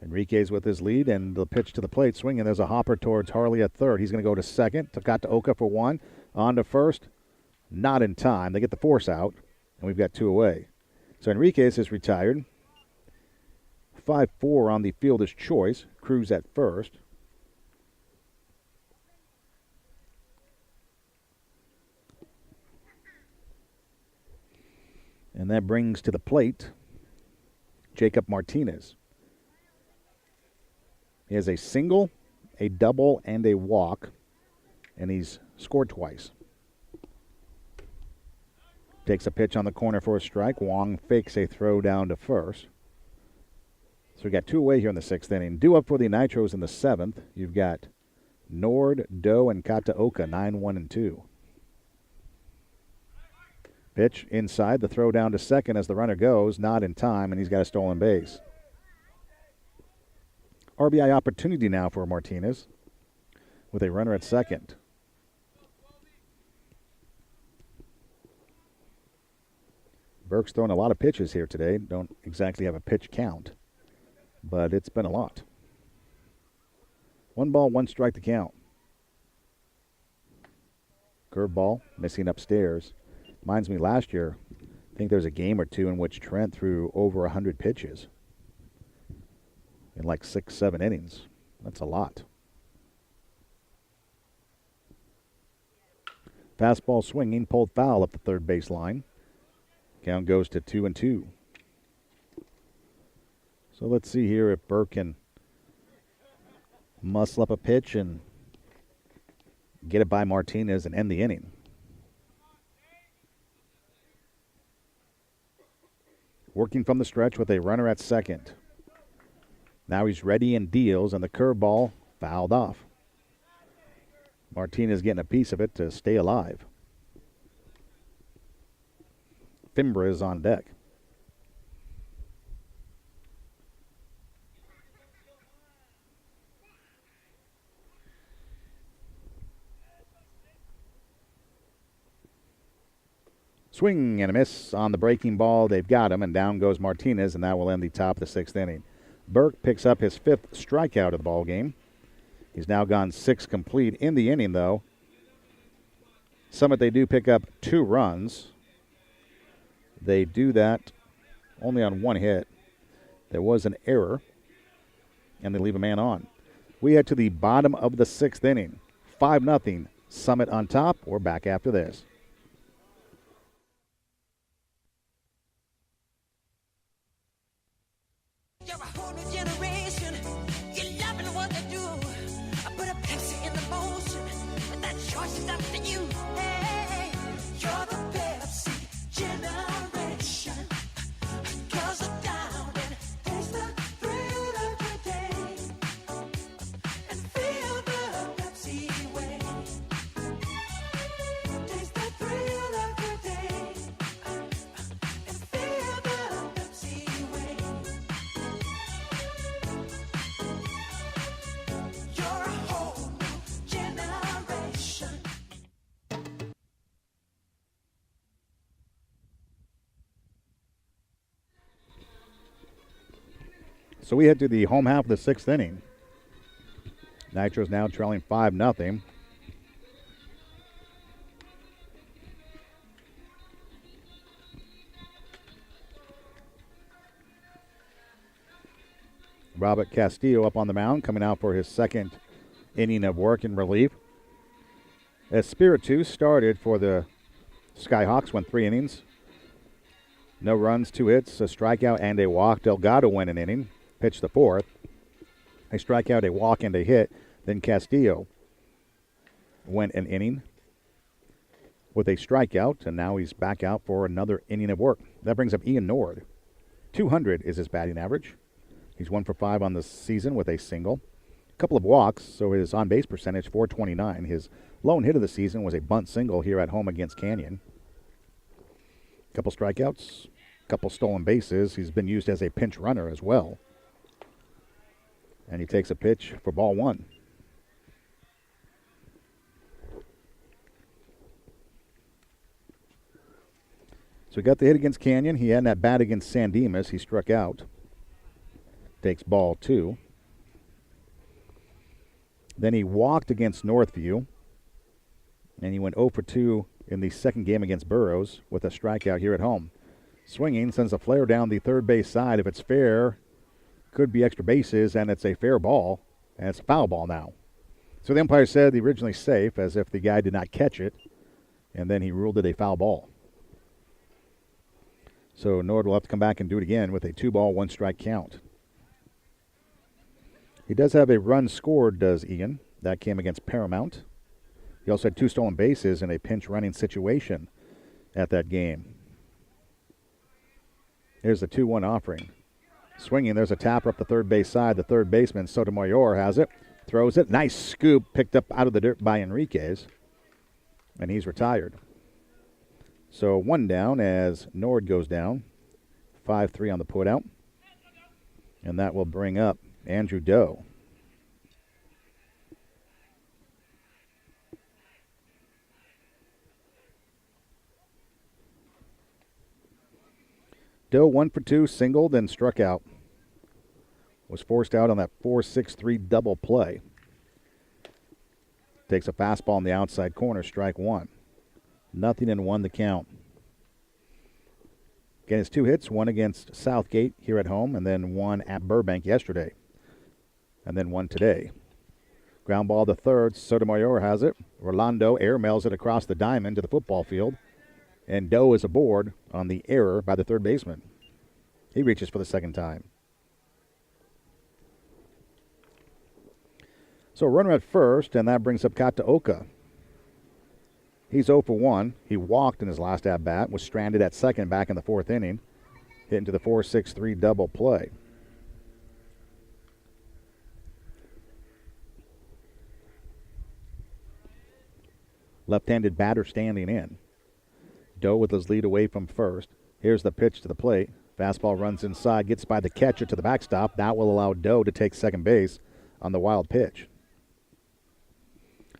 Enriquez with his lead, and the pitch to the plate swinging. There's a hopper towards Harley at third. He's going to go to second. Got to Oka for one. On to first. Not in time. They get the force out, and we've got 2 away. So Enriquez is retired. 5-4 on the fielder's choice. Cruz at first. And that brings to the plate Jacob Martinez. He has a single, a double, and a walk, and he's scored twice. Takes a pitch on the corner for a strike. Wong fakes a throw down to first. So we got 2 away here in the 6th inning. Due up for the Nitros in the 7th. You've got Nord, Doe, and Kataoka, 9-1 and 2. Pitch inside, the throw down to second as the runner goes, not in time, and he's got a stolen base. RBI opportunity now for Martinez with a runner at second. Burke's thrown a lot of pitches here today. Don't exactly have a pitch count, but it's been a lot. 1 ball, 1 strike to count. Curveball missing upstairs. Reminds me last year, I think there's a game or two in which Trent threw over 100 pitches in like 6-7 innings. That's a lot. Fastball swinging, pulled foul up the third base line. Count goes to 2-2. So let's see here if Burke can muscle up a pitch and get it by Martinez and end the inning. Working from the stretch with a runner at second. Now he's ready and deals, and the curveball fouled off. Martinez getting a piece of it to stay alive. Fimbra is on deck. Swing and a miss on the breaking ball. They've got him, and down goes Martinez, and that will end the top of the 6th inning. Burke picks up his 5th strikeout of the ball game. He's now gone 6 complete in the inning, though. Summit, they do pick up 2 runs. They do that only on 1 hit. There was an error, and they leave a man on. We head to the bottom of the 6th inning. 5-0. Summit on top. We're back after this. You're a whole new generation. You're loving what they do. I put a Pepsi in the motion, but that choice is up to you. Hey, you're the Pepsi generation. 'Cause I'm down and taste the thrill of the day and feel the Pepsi way. Taste the thrill of the day and feel the Pepsi way. You're a whole new generation. So we head to the home half of the 6th inning. Nitros now trailing 5-0. Robert Castillo up on the mound, coming out for his 2nd inning of work in relief. Espiritu started for the Skyhawks, went 3 innings. No runs, 2 hits, a strikeout, and a walk. Delgado went an inning, pitched the 4th. A strikeout, a walk, and a hit. Then Castillo went an inning with a strikeout, and now he's back out for another inning of work. That brings up Ian Nord. 200 is his batting average. He's 1 for 5 on the season with a single. A couple of walks, so his on-base percentage, .429. His lone hit of the season was a bunt single here at home against Canyon. A couple strikeouts, a couple stolen bases. He's been used as a pinch runner as well. And he takes a pitch for ball 1. So he got the hit against Canyon. He had that bat against San Dimas. He struck out. Takes ball 2. Then he walked against Northview. And he went 0 for 2 in the second game against Burroughs with a strikeout here at home. Swinging, sends a flare down the third base side. If it's fair, could be extra bases, and it's a fair ball. And it's a foul ball now. So the umpire said the originally safe, as if the guy did not catch it. And then he ruled it a foul ball. So Nord will have to come back and do it again with a 2-ball, 1-strike count. He does have a run scored, does Ian. That came against Paramount. He also had 2 stolen bases in a pinch running situation at that game. Here's the 2-1 offering. Swinging, there's a tapper up the third base side. The third baseman, Sotomayor, has it. Throws it. Nice scoop picked up out of the dirt by Enriquez. And he's retired. So 1 down as Nord goes down. 5-3 on the putout. And that will bring up Andrew Doe. Doe 1 for 2, singled and struck out. Was forced out on that 4-6-3 double play. Takes a fastball in the outside corner, strike 1. 0-1 the count. Again, his 2 hits, 1 against Southgate here at home, and then 1 at Burbank yesterday. And then 1 today. Ground ball to third. Sotomayor has it. Rolando airmails it across the diamond to the football field. And Doe is aboard on the error by the third baseman. He reaches for the second time. So a runner at first, and that brings up Kataoka. He's 0 for 1. He walked in his last at-bat, was stranded at second back in the 4th inning, hit into the 4-6-3 double play. Left-handed batter standing in. Doe with his lead away from first. Here's the pitch to the plate. Fastball runs inside, gets by the catcher to the backstop. That will allow Doe to take second base on the wild pitch.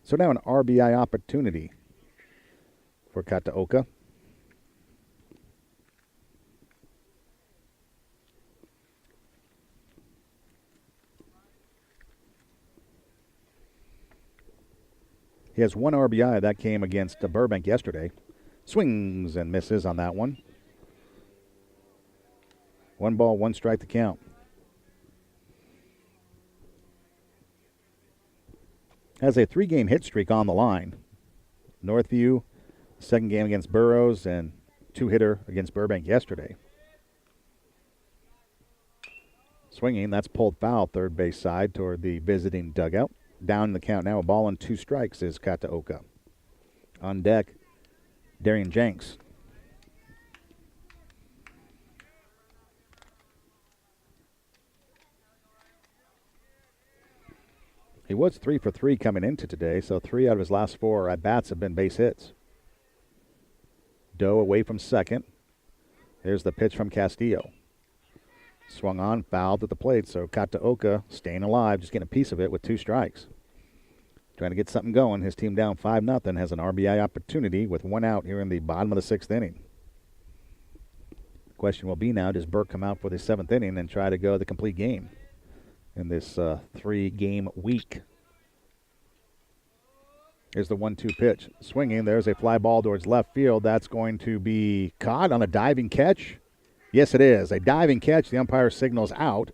So now an RBI opportunity for Kataoka. He has 1 RBI. That came against Burbank yesterday. Swings and misses on that one. 1 ball, 1 strike to count. Has a 3-game hit streak on the line. Northview, second game against Burroughs, and 2-hitter against Burbank yesterday. Swinging, that's pulled foul, third base side toward the visiting dugout. Down in the count now, a ball and 2 strikes is Kataoka. On deck, Darian Jenks. He was 3 for 3 coming into today, so 3 out of his last 4 at-bats have been base hits. Doe away from second. Here's the pitch from Castillo. Swung on, fouled at the plate, so Kataoka staying alive, just getting a piece of it with 2 strikes. Trying to get something going. His team down 5-0, has an RBI opportunity with 1 out here in the bottom of the 6th inning. The question will be now, does Burke come out for the 7th inning and try to go the complete game in this 3-game week? Here's the 1-2 pitch. Swinging, there's a fly ball towards left field. That's going to be caught on a diving catch. Yes, it is. A diving catch. The umpire signals out.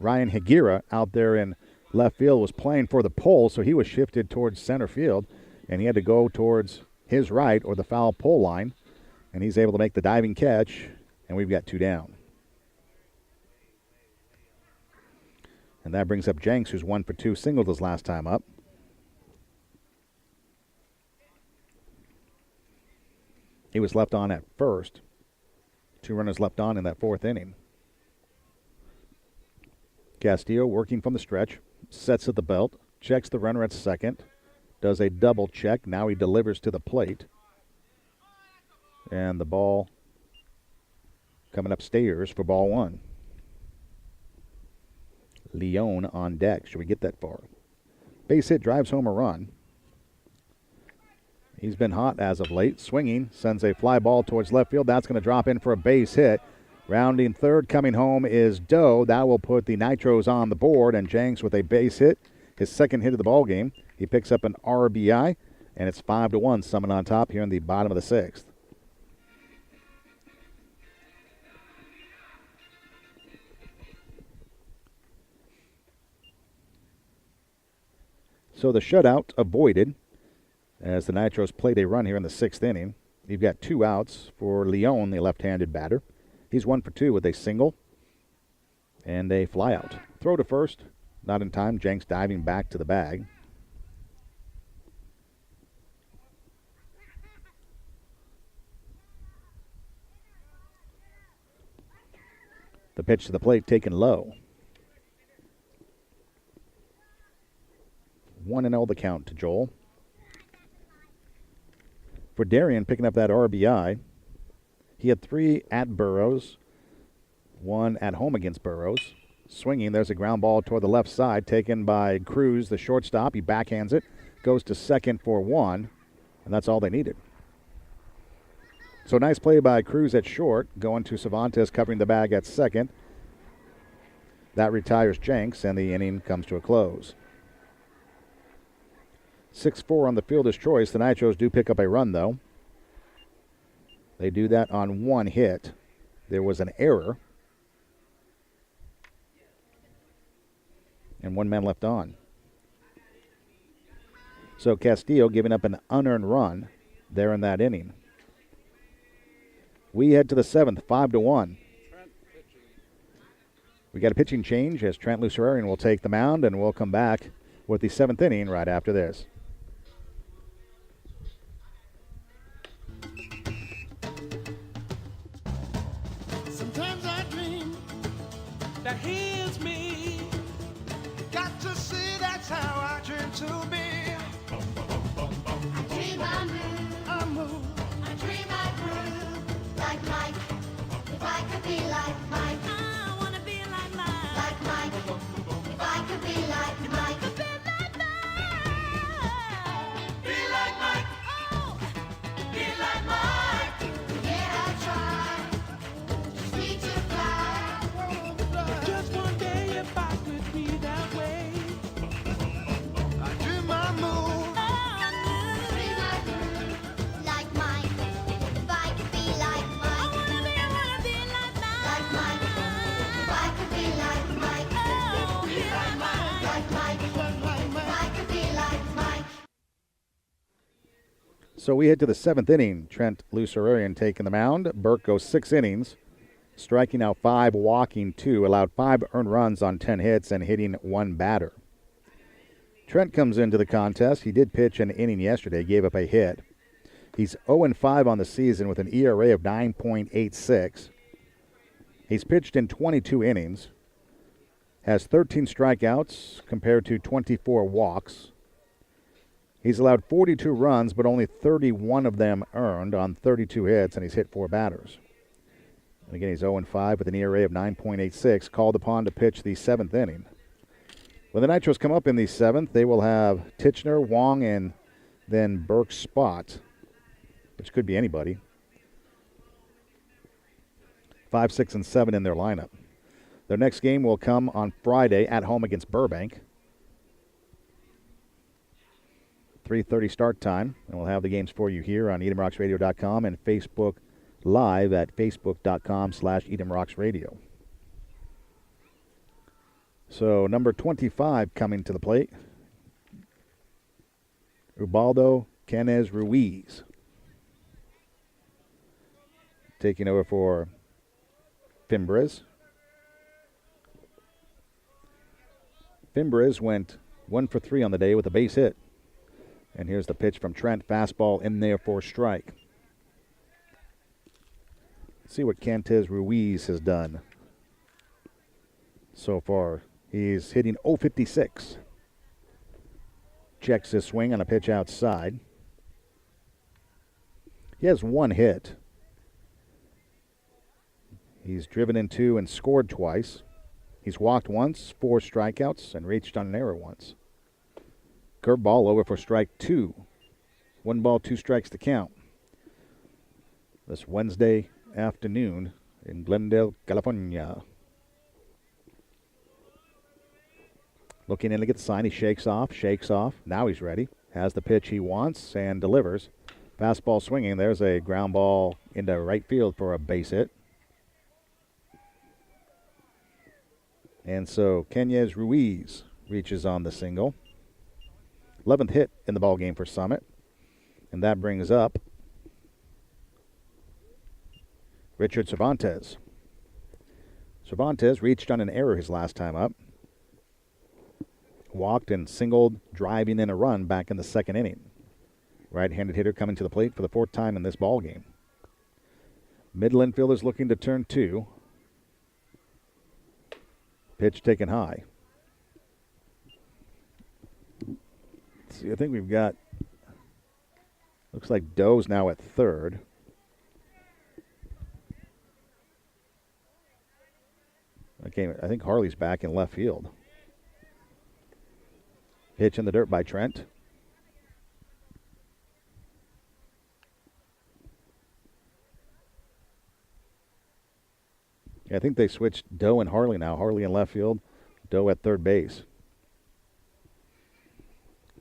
Ryan Higuera out there in left field was playing for the pole, so he was shifted towards center field, and he had to go towards his right or the foul pole line, and he's able to make the diving catch, and we've got 2 down. And that brings up Jenks, who's 1 for 2, singled his last time up. He was left on at first. 2 runners left on in that 4th inning. Castillo working from the stretch, sets at the belt, checks the runner at second, does a double check. Now he delivers to the plate. And the ball coming upstairs for ball 1. Leone on deck. Should we get that far? Base hit, drives home a run. He's been hot as of late. Swinging, sends a fly ball towards left field. That's going to drop in for a base hit. Rounding third, coming home is Doe. That will put the Nitros on the board, and Jenks with a base hit, his second hit of the ball game. He picks up an RBI, and it's 5-1. Summon on top here in the bottom of the sixth. So the shutout avoided as the Nitros played a run here in the sixth inning. You've got 2 outs for Leon, the left-handed batter. He's 1 for 2 with a single and a flyout. Throw to first, not in time. Jenks diving back to the bag. The pitch to the plate taken low. 1-0 the count to Joel. For Darian picking up that RBI, he had 3 at Burrows, 1 at home against Burrows. Swinging, there's a ground ball toward the left side, taken by Cruz, the shortstop. He backhands it, goes to second for 1, and that's all they needed. So nice play by Cruz at short, going to Cervantes covering the bag at second. That retires Jenks, and the inning comes to a close. 6-4 on the fielder's choice. The Nitros do pick up a run, though. They do that on 1 hit. There was an error. And 1 man left on. So Castillo giving up an unearned run there in that inning. We head to the 7th, 5-1. We got a pitching change as Trent Lucerian will take the mound, and we'll come back with the 7th inning right after this. Sometimes I dream that here's me. Got to see that's how I dream to be. I dream I move, I move. I dream I groove. Like Mike, if I could be like Mike. I wanna be like mine. Like Mike, if I could be like Mike. Be like Mike. Oh, Be like Mike. Yeah, I try. Just need to fly. Just one day if I could be that way. I dream I move. Dream I groove. Like Mike, if I could be like Mike. I wanna be like mine. Like Mike, if I could be like Mike. Oh, be like mine. Like Mike, if I could be like Mike. So we head to the 7th inning. Trent Lucerian taking the mound. Burke goes 6 innings, striking out 5, walking 2, allowed 5 earned runs on 10 hits, and hitting 1 batter. Trent comes into the contest. He did pitch an inning yesterday, gave up a hit. He's 0-5 on the season with an ERA of 9.86. He's pitched in 22 innings, has 13 strikeouts compared to 24 walks. He's allowed 42 runs, but only 31 of them earned on 32 hits, and he's hit 4 batters. And again, he's 0-5 with an ERA of 9.86, called upon to pitch the 7th inning. When the Nitros come up in the 7th, they will have Titchener, Wong, and then Burke Spot, which could be anybody. 5, 6, and 7 in their lineup. Their next game will come on Friday at home against Burbank. 3:30 start time, and we'll have the games for you here on EdomRocksRadio.com and Facebook Live at Facebook.com/EdomRocksRadio. So number 25 coming to the plate, Ubaldo Canez Ruiz. Taking over for Fimbres. Fimbres went 1 for 3 on the day with a base hit. And here's the pitch from Trent. Fastball in there for a strike. Let's see what Canez Ruiz has done so far. He's hitting .056. Checks his swing on a pitch outside. He has 1 hit. He's driven in 2 and scored twice. He's walked once, 4 strikeouts, and reached on an error once. Curveball over for strike 2. 1 ball, 2 strikes to count. This Wednesday afternoon in Glendale, California. Looking in to get the sign. He shakes off. Now he's ready. Has the pitch he wants and delivers. Fastball swinging. There's a ground ball into right field for a base hit. And so Kenez Ruiz reaches on the single. 11th hit in the ball game for Summit. And that brings up Richard Cervantes. Cervantes reached on an error his last time up. Walked and singled, driving in a run back in the 2nd inning. Right-handed hitter coming to the plate for the 4th time in this ball game. Middle infielders looking to turn 2. Pitch taken high. Let's see, I think we've got, looks like Doe's now at 3rd. Okay, I think Harley's back in left field. Pitch in the dirt by Trent. I think they switched Doe and Harley now. Harley in left field, Doe at 3rd base.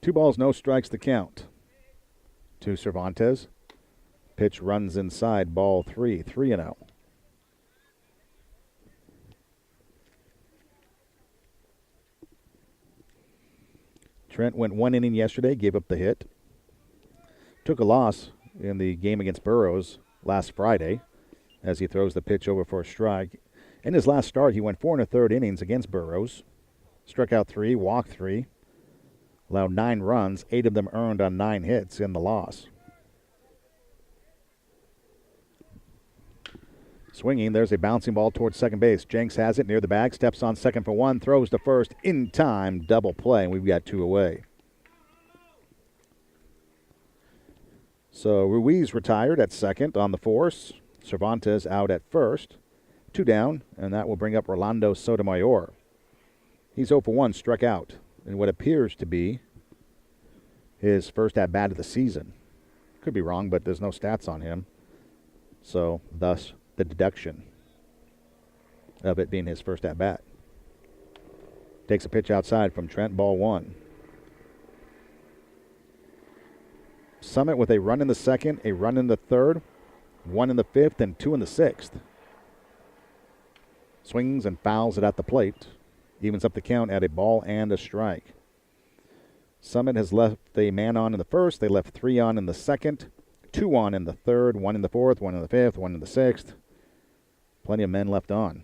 2 balls, no strikes to count to Cervantes. Pitch runs inside, ball 3, 3-0. Trent went 1 inning yesterday, gave up the hit. Took a loss in the game against Burroughs last Friday as he throws the pitch over for a strike. In his last start, he went 4 1/3 innings against Burroughs. Struck out 3, walked 3, allowed 9 runs, 8 of them earned on 9 hits in the loss. Swinging, there's a bouncing ball towards second base. Jenks has it near the bag, steps on second for 1, throws to first in time, double play, and we've got 2 away. So Ruiz retired at second on the force. Cervantes out at first. 2 down, and that will bring up Rolando Sotomayor. He's 0 for 1, struck out in what appears to be his first at-bat of the season. Could be wrong, but there's no stats on him. So, thus, the deduction of it being his first at-bat. Takes a pitch outside from Trent, ball 1. Summit with a run in the 2nd, a run in the 3rd, 1 in the 5th, and 2 in the 6th. Swings and fouls it at the plate. Evens up the count at a ball and a strike. Summit has left a man on in the 1st. They left 3 on in the 2nd, 2 on in the 3rd, 1 in the 4th, 1 in the 5th, 1 in the 6th. Plenty of men left on.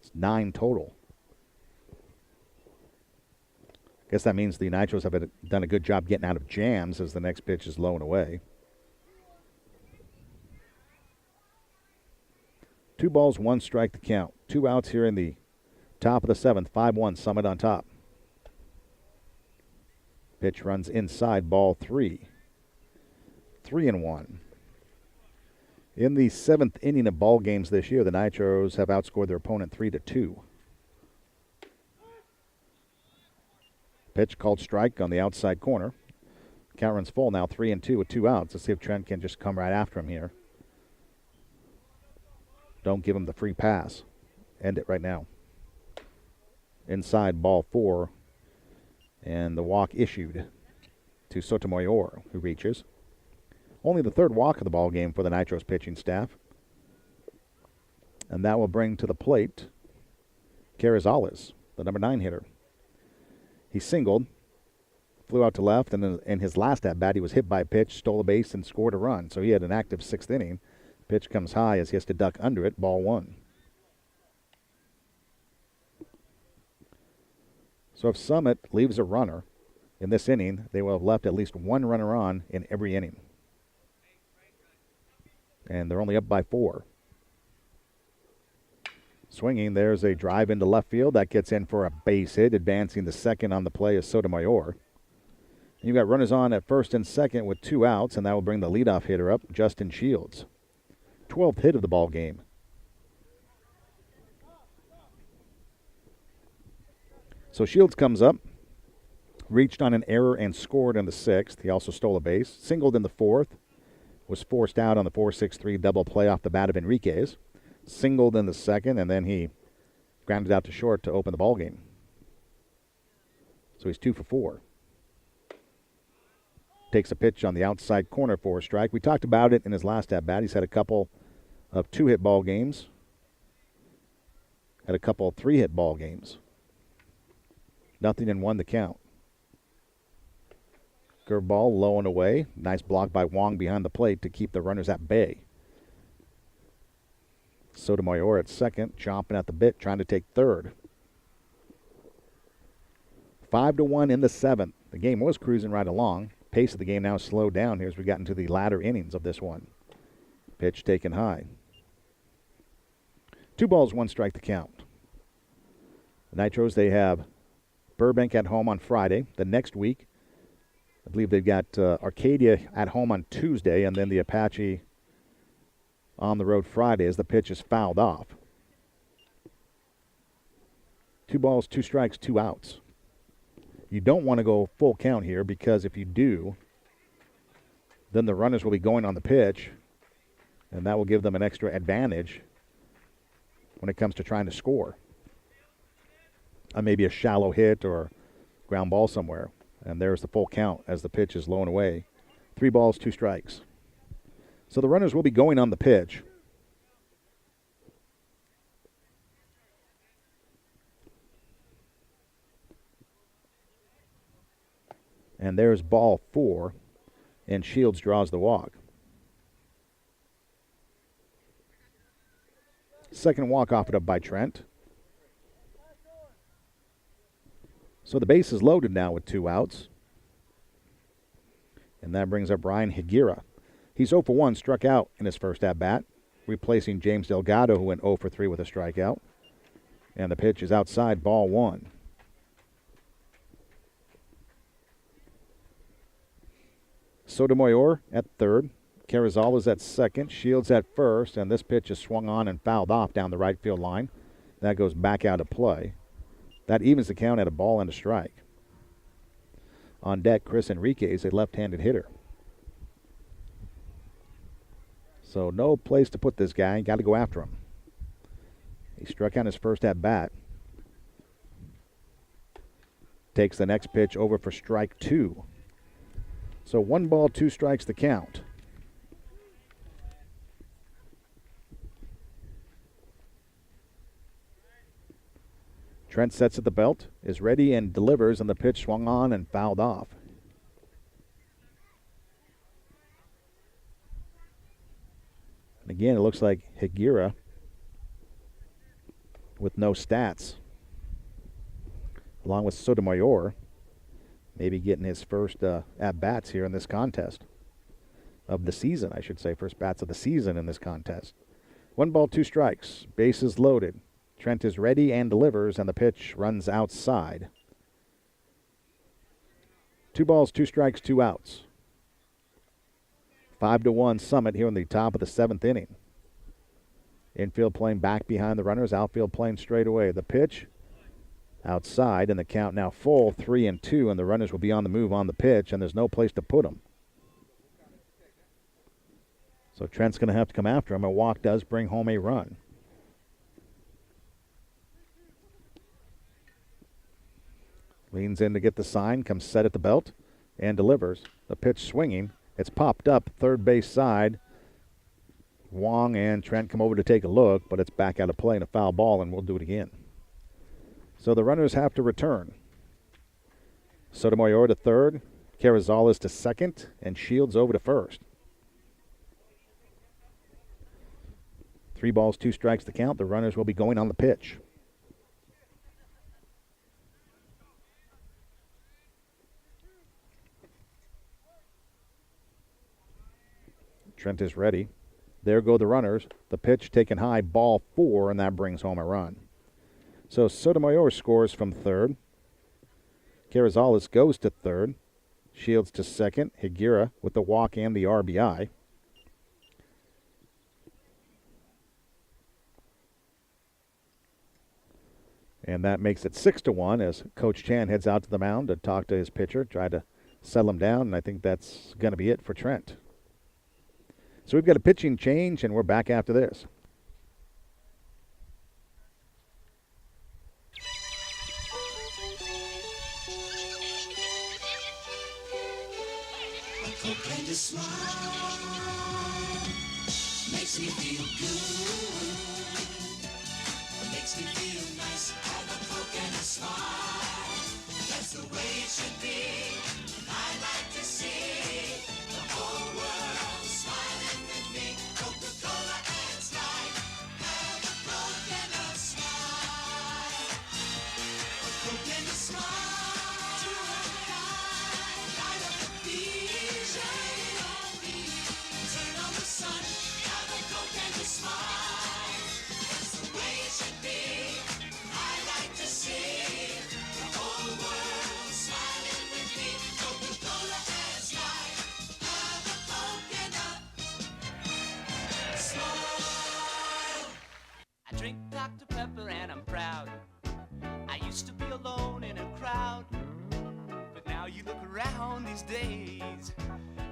It's 9 total. Guess that means the Nitros have done a good job getting out of jams as the next pitch is low and away. 2 balls, 1 strike to count. 2 outs here in the top of the 7th. 5-1, Summit on top. Pitch runs inside, ball 3. 3-1. In the 7th inning of ball games this year, the Nitros have outscored their opponent 3-2. Pitch called strike on the outside corner. Count runs full now, 3-2 with 2 outs. Let's see if Trent can just come right after him here. Don't give him the free pass. End it right now. Inside, ball 4. And the walk issued to Sotomayor, who reaches. Only the 3rd walk of the ball game for the Nitros pitching staff. And that will bring to the plate Carrizales, the number 9 hitter. He singled, flew out to left, and in his last at-bat, he was hit by a pitch, stole a base, and scored a run. So he had an active 6th inning. Pitch comes high as he has to duck under it, ball 1. So if Summit leaves a runner in this inning, they will have left at least 1 runner on in every inning. And they're only up by 4. Swinging, there's a drive into left field. That gets in for a base hit. Advancing the second on the play is Sotomayor. You've got runners on at first and second with 2 outs, and that will bring the leadoff hitter up, Justin Shields. 12th hit of the ball game. So Shields comes up, reached on an error and scored in the 6th. He also stole a base. Singled in the 4th. Was forced out on the 4-6-3 double play off the bat of Enriquez. Singled in the 2nd, and then he grounded out to short to open the ball game. So he's 2 for 4. Takes a pitch on the outside corner for a strike. We talked about it in his last at bat. He's had a couple of 2-hit ball games. Had a couple of 3-hit ball games. Nothing in 1 to count. Curveball low and away. Nice block by Wong behind the plate to keep the runners at bay. Sotomayor at second, chomping at the bit, trying to take third. 5-1 in the 7th. The game was cruising right along. Pace of the game now slowed down here as we got into the latter innings of this one. Pitch taken high. 2 balls, 1 strike to count. The Nitros, they have Burbank at home on Friday. The next week, I believe they've got Arcadia at home on Tuesday, and then the Apache on the road Friday as the pitch is fouled off. 2 balls, 2 strikes, 2 outs. You don't want to go full count here because if you do, then the runners will be going on the pitch, and that will give them an extra advantage when it comes to trying to score. Maybe a shallow hit or ground ball somewhere. And there's the full count as the pitch is low and away. 3 balls, 2 strikes. So the runners will be going on the pitch. And there's ball 4, and Shields draws the walk. Second walk offered up by Trent. So the base is loaded now with 2 outs. And that brings up Ryan Higuera. He's 0 for 1, struck out in his first at-bat, replacing James Delgado, who went 0 for 3 with a strikeout. And the pitch is outside, ball 1. Sotomayor at third. Carrizales at second. Shields at first. And this pitch is swung on and fouled off down the right field line. That goes back out of play. That evens the count at a ball and a strike. On deck, Chris Enriquez, a left-handed hitter. So no place to put this guy. Got to go after him. He struck out his first at-bat. Takes the next pitch over for strike 2. So 1 ball, 2 strikes to count. Trent sets at the belt, is ready and delivers, and the pitch swung on and fouled off. And again, it looks like Higuera with no stats, along with Sotomayor, maybe getting his first at-bats here in this contest. Of the season, I should say. First bats of the season in this contest. 1 ball, 2 strikes. Bases loaded. Trent is ready and delivers, and the pitch runs outside. 2 balls, 2 strikes, 2 outs. 5-1 Summit here in the top of the 7th inning. Infield playing back behind the runners. Outfield playing straight away. The pitch outside, and the count now full, 3-2, and the runners will be on the move on the pitch, and there's no place to put them. So Trent's going to have to come after him. A walk does bring home a run. Leans in to get the sign, comes set at the belt, and delivers. The pitch swinging. It's popped up third base side. Wong and Trent come over to take a look, but it's back out of play and a foul ball, and we'll do it again. So the runners have to return. Sotomayor to third, Carrizales to second, and Shields over to first. 3 balls, 2 strikes to count. The runners will be going on the pitch. Trent is ready. There go the runners. The pitch taken high, ball 4, and that brings home a run. So Sotomayor scores from third. Carrizales goes to third. Shields to second. Higuera with the walk and the RBI. And that makes it 6-1 as Coach Chan heads out to the mound to talk to his pitcher, try to settle him down, and I think that's going to be it for Trent. So we've got a pitching change, and we're back after this. Cocaine to smile makes me feel good. Makes me feel nice. Have a Coke and a smile. That's the way it should be. I like to see the whole world smiling with me. Coca-Cola and Sprite. Have a Coke and a smile. A Coke and a smile. To light up the beat. Shine on me. Turn on the sun. Have a Coke and a smile. That's the way it should be. I like to see the whole world smiling with me. Coca-Cola and Sprite. Have a Coke and a smile. I drink Dr. Pepper and I'm proud. I used to be alone in a crowd, but now you look around these days,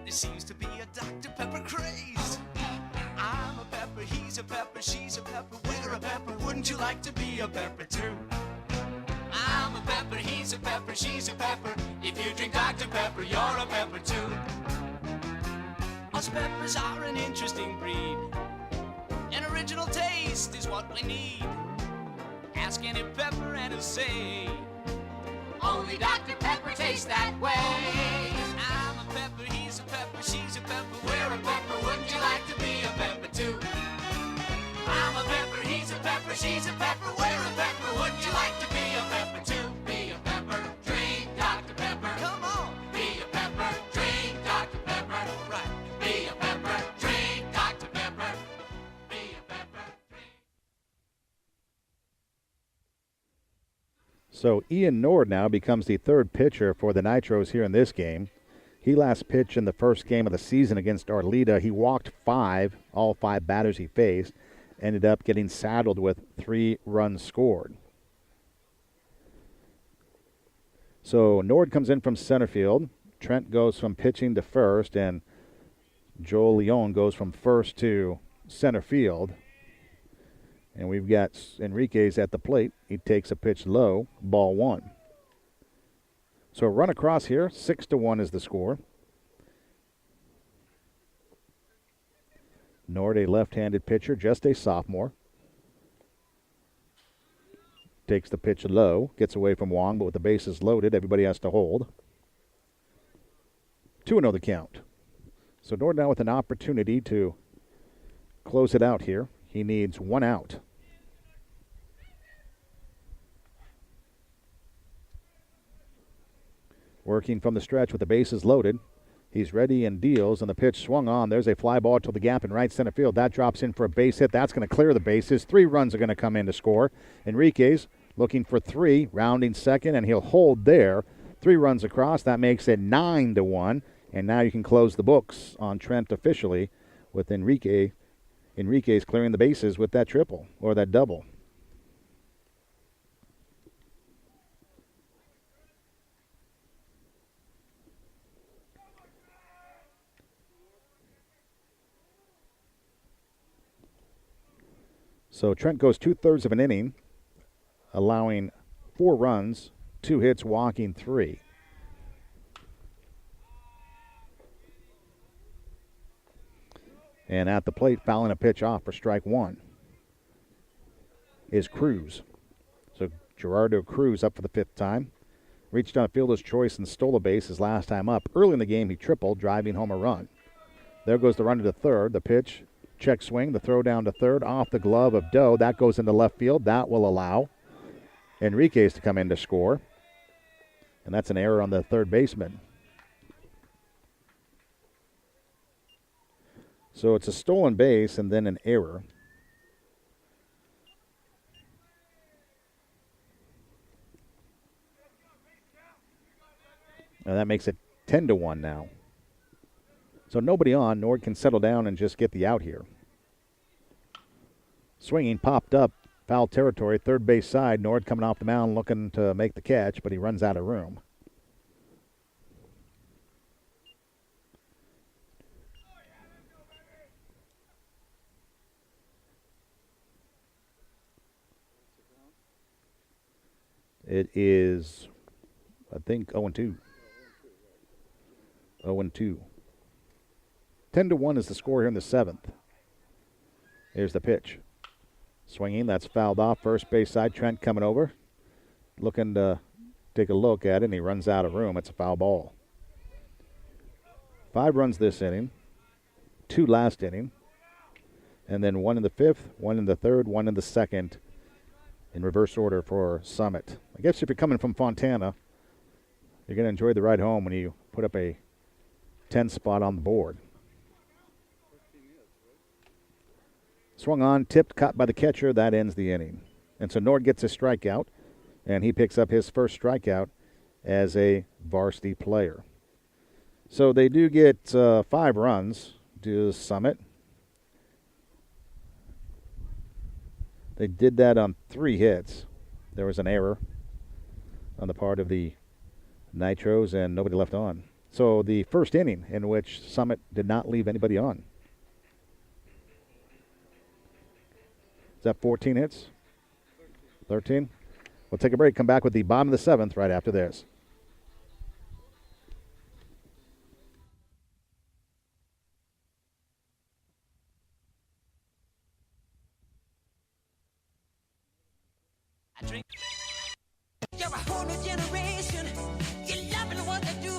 there seems to be a Dr. Pepper craze. I'm a pepper, he's a pepper, she's a pepper, we're a pepper, wouldn't you like to be a pepper too? I'm a pepper, he's a pepper, she's a pepper, if you drink Dr. Pepper, you're a pepper too. Us peppers are an interesting breed. An original taste is what we need. Ask any pepper and he'll say, only Dr. Pepper tastes that way. I'm a pepper, he's a pepper, she's a pepper, we're a pepper, wouldn't you like to be a pepper too? I'm a pepper, he's a pepper, she's a pepper, we're a pepper, wouldn't you like to be a pepper too? Be a pepper, drink Dr. Pepper. Come on. Be a pepper, drink Dr. Pepper. All right. Be a pepper, drink Dr. Pepper. Be a pepper, drink. So Ian Nord now becomes the third pitcher for the Nitros here in this game. He last pitched in the first game of the season against Arleta. He walked all five batters he faced, ended up getting saddled with 3 runs scored. So Nord comes in from center field. Trent goes from pitching to first, and Joel Leon goes from first to center field. And we've got Enriquez at the plate. He takes a pitch low, ball 1. So a run across here, 6-1 is the score. Nord, a left-handed pitcher, just a sophomore. Takes the pitch low, gets away from Wong, but with the bases loaded, everybody has to hold. 2-0 the count. So Nord now with an opportunity to close it out here. He needs 1 out. Working from the stretch with the bases loaded. He's ready and deals, and the pitch swung on. There's a fly ball to the gap in right center field. That drops in for a base hit. That's going to clear the bases. 3 runs are going to come in to score. Enriquez looking for 3, rounding second, and he'll hold there. 3 runs across. That makes it 9-1. And now you can close the books on Trent officially with Enriquez clearing the bases with that triple or that double. So Trent goes 2/3 of an inning, allowing 4 runs, 2 hits, walking 3. And at the plate, fouling a pitch off for strike 1 is Cruz. So Gerardo Cruz up for the 5th time. Reached on a fielder's choice and stole a base his last time up. Early in the game, he tripled, driving home a run. There goes the runner to third. The pitch, check swing, the throw down to third, off the glove of Doe. That goes into left field. That will allow Enriquez to come in to score. And that's an error on the third baseman. So it's a stolen base and then an error. And that makes it 10-1 now. So nobody on. Nord can settle down and just get the out here. Swinging, popped up foul territory, third base side. Nord coming off the mound looking to make the catch, but he runs out of room. It is, I think, 0-2. 0-2. 10-1 is the score here in the seventh. Here's the pitch. Swinging, that's fouled off. First base side, Trent coming over. Looking to take a look at it, and he runs out of room. It's a foul ball. 5 runs this inning, 2 last inning, and then 1 in the fifth, 1 in the third, 1 in the second, in reverse order for Summit. I guess if you're coming from Fontana, you're going to enjoy the ride home when you put up a 10 spot on the board. Swung on, tipped, caught by the catcher. That ends the inning. And so Nord gets a strikeout, and he picks up his first strikeout as a varsity player. So they do get 5 runs to Summit. They did that on 3 hits. There was an error on the part of the Nitros, and nobody left on. So the first inning in which Summit did not leave anybody on. Is that 14 hits? 13? We'll take a break, come back with the bottom of the seventh right after this. I drink. You're a whole new generation. You're loving what they do.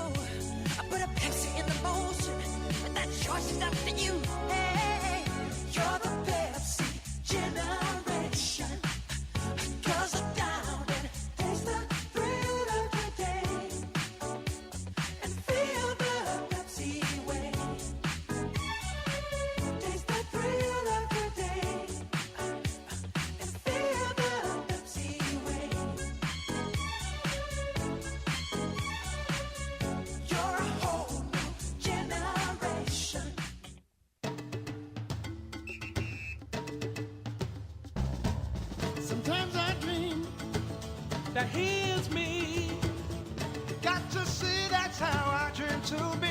I put a Pepsi in the motion, but that choice is up to you. Hey, you're the Pepsi generation. 'Cause I'm down and taste the thrill of the day and feel the Pepsi way. Taste the thrill of the day and feel the Pepsi way. You're a whole new generation. Sometimes I dream that here's me. Got to see that's how I dream to be.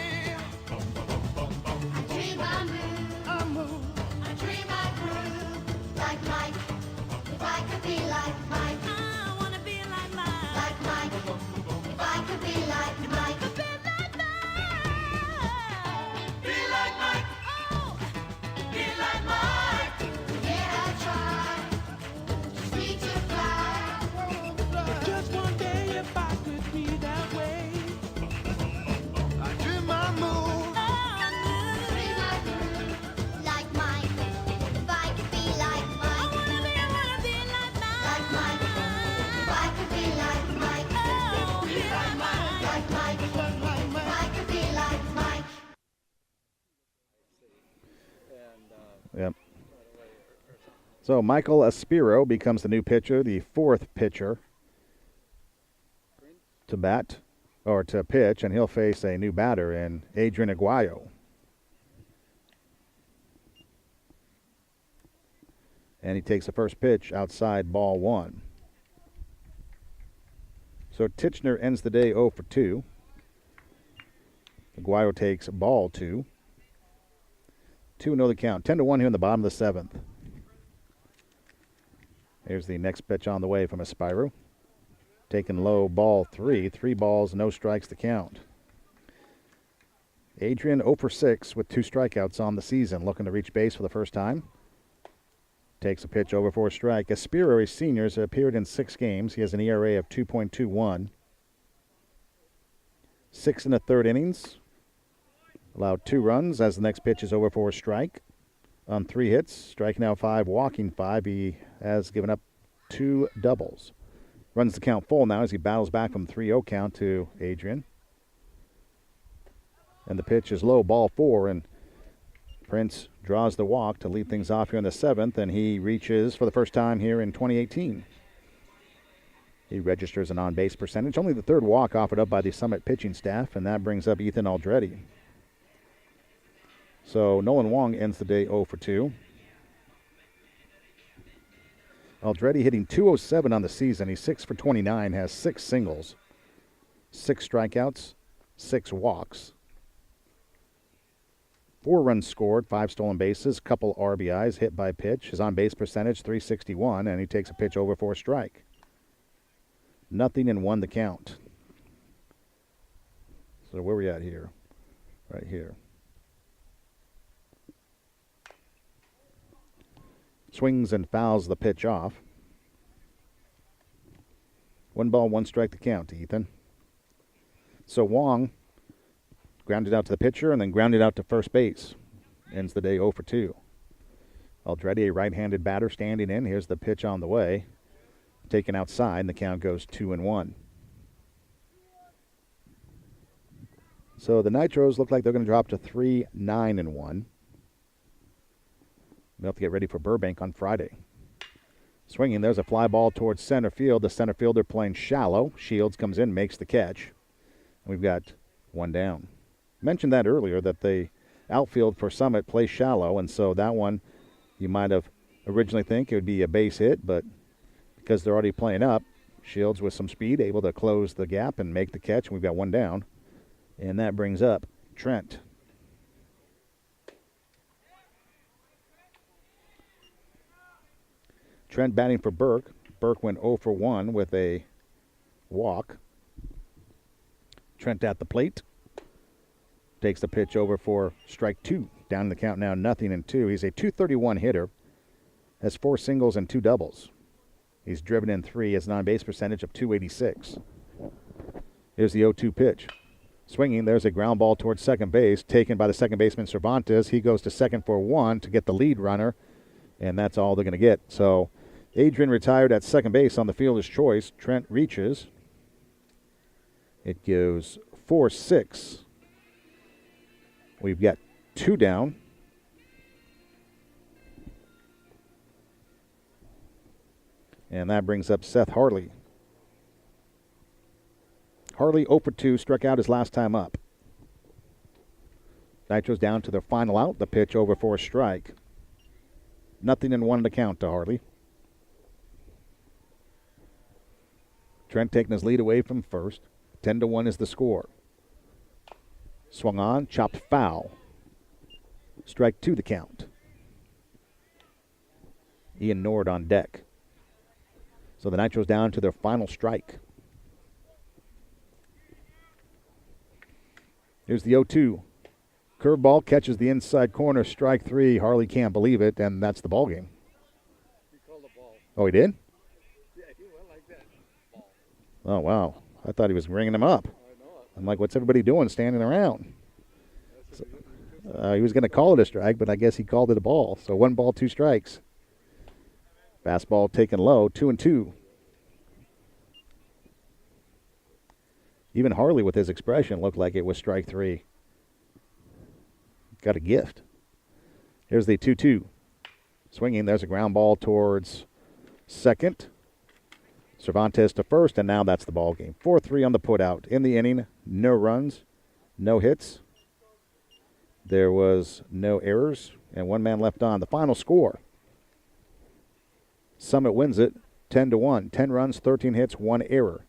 I dream I move, I move. I dream I groove. Like Mike, if I could be like Mike. I wanna be like mine. Like Mike, if I could be like Mike. Be like Mike. Oh, Be like Mike. Yeah, I try. Just need to fly. Just one day if I could be that way. I dream I move. Dream I groove. Like Mike, if I could be like Mike. Like Mike, if I could be like Mike. Like Mike, if I could be like Mike. Yep. So Michael Aspiro becomes the new pitcher, the 4th pitcher to bat or to pitch, and he'll face a new batter in Adrian Aguayo. And he takes the first pitch outside, ball 1. So Titchener ends the day 0 for 2. Aguayo takes ball 2. 2-0 the count. 10-1 here in the bottom of the 7th. Here's the next pitch on the way from Aspiro. Taken low, ball 3. 3 balls, no strikes to count. Adrian 0 for 6 with 2 strikeouts on the season. Looking to reach base for the first time. Takes a pitch over for a strike. Aspiro, a senior, has appeared in 6 games. He has an ERA of 2.21. 6 1/3 innings. Allowed 2 runs as the next pitch is over for a strike. On 3 hits, striking out 5, walking 5. He has given up 2 doubles. Runs the count full now as he battles back from 3-0 count to Adrian. And the pitch is low, ball 4, and Prince draws the walk to lead things off here in the 7th, and he reaches for the first time here in 2018. He registers an on-base percentage, only the 3rd walk offered up by the Summit pitching staff, and that brings up Ethan Aldretti. So Nolan Wong ends the day 0 for 2. Aldretti hitting .207 on the season. He's 6 for 29, has 6 singles, 6 strikeouts, 6 walks, 4 runs scored, 5 stolen bases, couple RBIs, hit by pitch. His on-base percentage, .361, and he takes a pitch over for a strike. Nothing and 1 the count. So where are we at here? Right here. Swings and fouls the pitch off. 1 ball, 1 strike to count, Ethan. So Wong grounded out to the pitcher and then grounded out to first base. Ends the day 0 for 2. Aldretti, a right-handed batter, standing in. Here's the pitch on the way. Taken outside, and the count goes 2-1. So the Nitros look like they're going to drop to 3-9-1. They'll have to get ready for Burbank on Friday. Swinging, there's a fly ball towards center field. The center fielder playing shallow. Shields comes in, makes the catch. We've got 1 down. Mentioned that earlier, that the outfield for Summit plays shallow, and so that one you might have originally think it would be a base hit, but because they're already playing up, Shields with some speed able to close the gap and make the catch, and we've got 1 down. And that brings up Trent. Trent batting for Burke. Burke went 0 for 1 with a walk. Trent at the plate. Takes the pitch over for strike 2. Down in the count now, 0-2. He's a .231 hitter. Has 4 singles and 2 doubles. He's driven in 3. Has an on-base percentage of .286. Here's the 0-2 pitch. Swinging, there's a ground ball towards second base, taken by the second baseman Cervantes. He goes to second for 1 to get the lead runner, and that's all they're going to get. So Adrian retired at second base on the fielder's choice. Trent reaches. It goes 4-6. We've got 2 down. And that brings up Seth Harley. Harley 0 for 2, struck out his last time up. Nitros down to their final out. The pitch over for a strike. 0-1 to count to Harley. Trent taking his lead away from first. 10-1 is the score. Swung on, chopped foul. Strike 2 the count. Ian Nord on deck. So the Nitros down to their final strike. Here's the 0-2. Curveball catches the inside corner, strike 3. Harley can't believe it, and that's the ball game. He called the ball. Oh, he did? Yeah, he went like that. Ball. Oh, wow. I thought he was ringing him up. I know it. I'm like, what's everybody doing standing around? So, he was going to call it a strike, but I guess he called it a ball. So 1 ball, 2 strikes. Fastball taken low, 2-2. Even Harley with his expression looked like it was strike 3. Got a gift. Here's the 2-2. Swinging, there's a ground ball towards second. Cervantes to first, and now that's the ball game. 4-3 on the putout. In the inning, no runs, no hits. There was no errors, and 1 man left on. The final score. Summit wins it 10-1. 10 runs, 13 hits, 1 error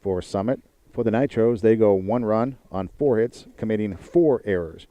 for Summit. For the Nitros, they go 1 run on 4 hits, committing 4 errors.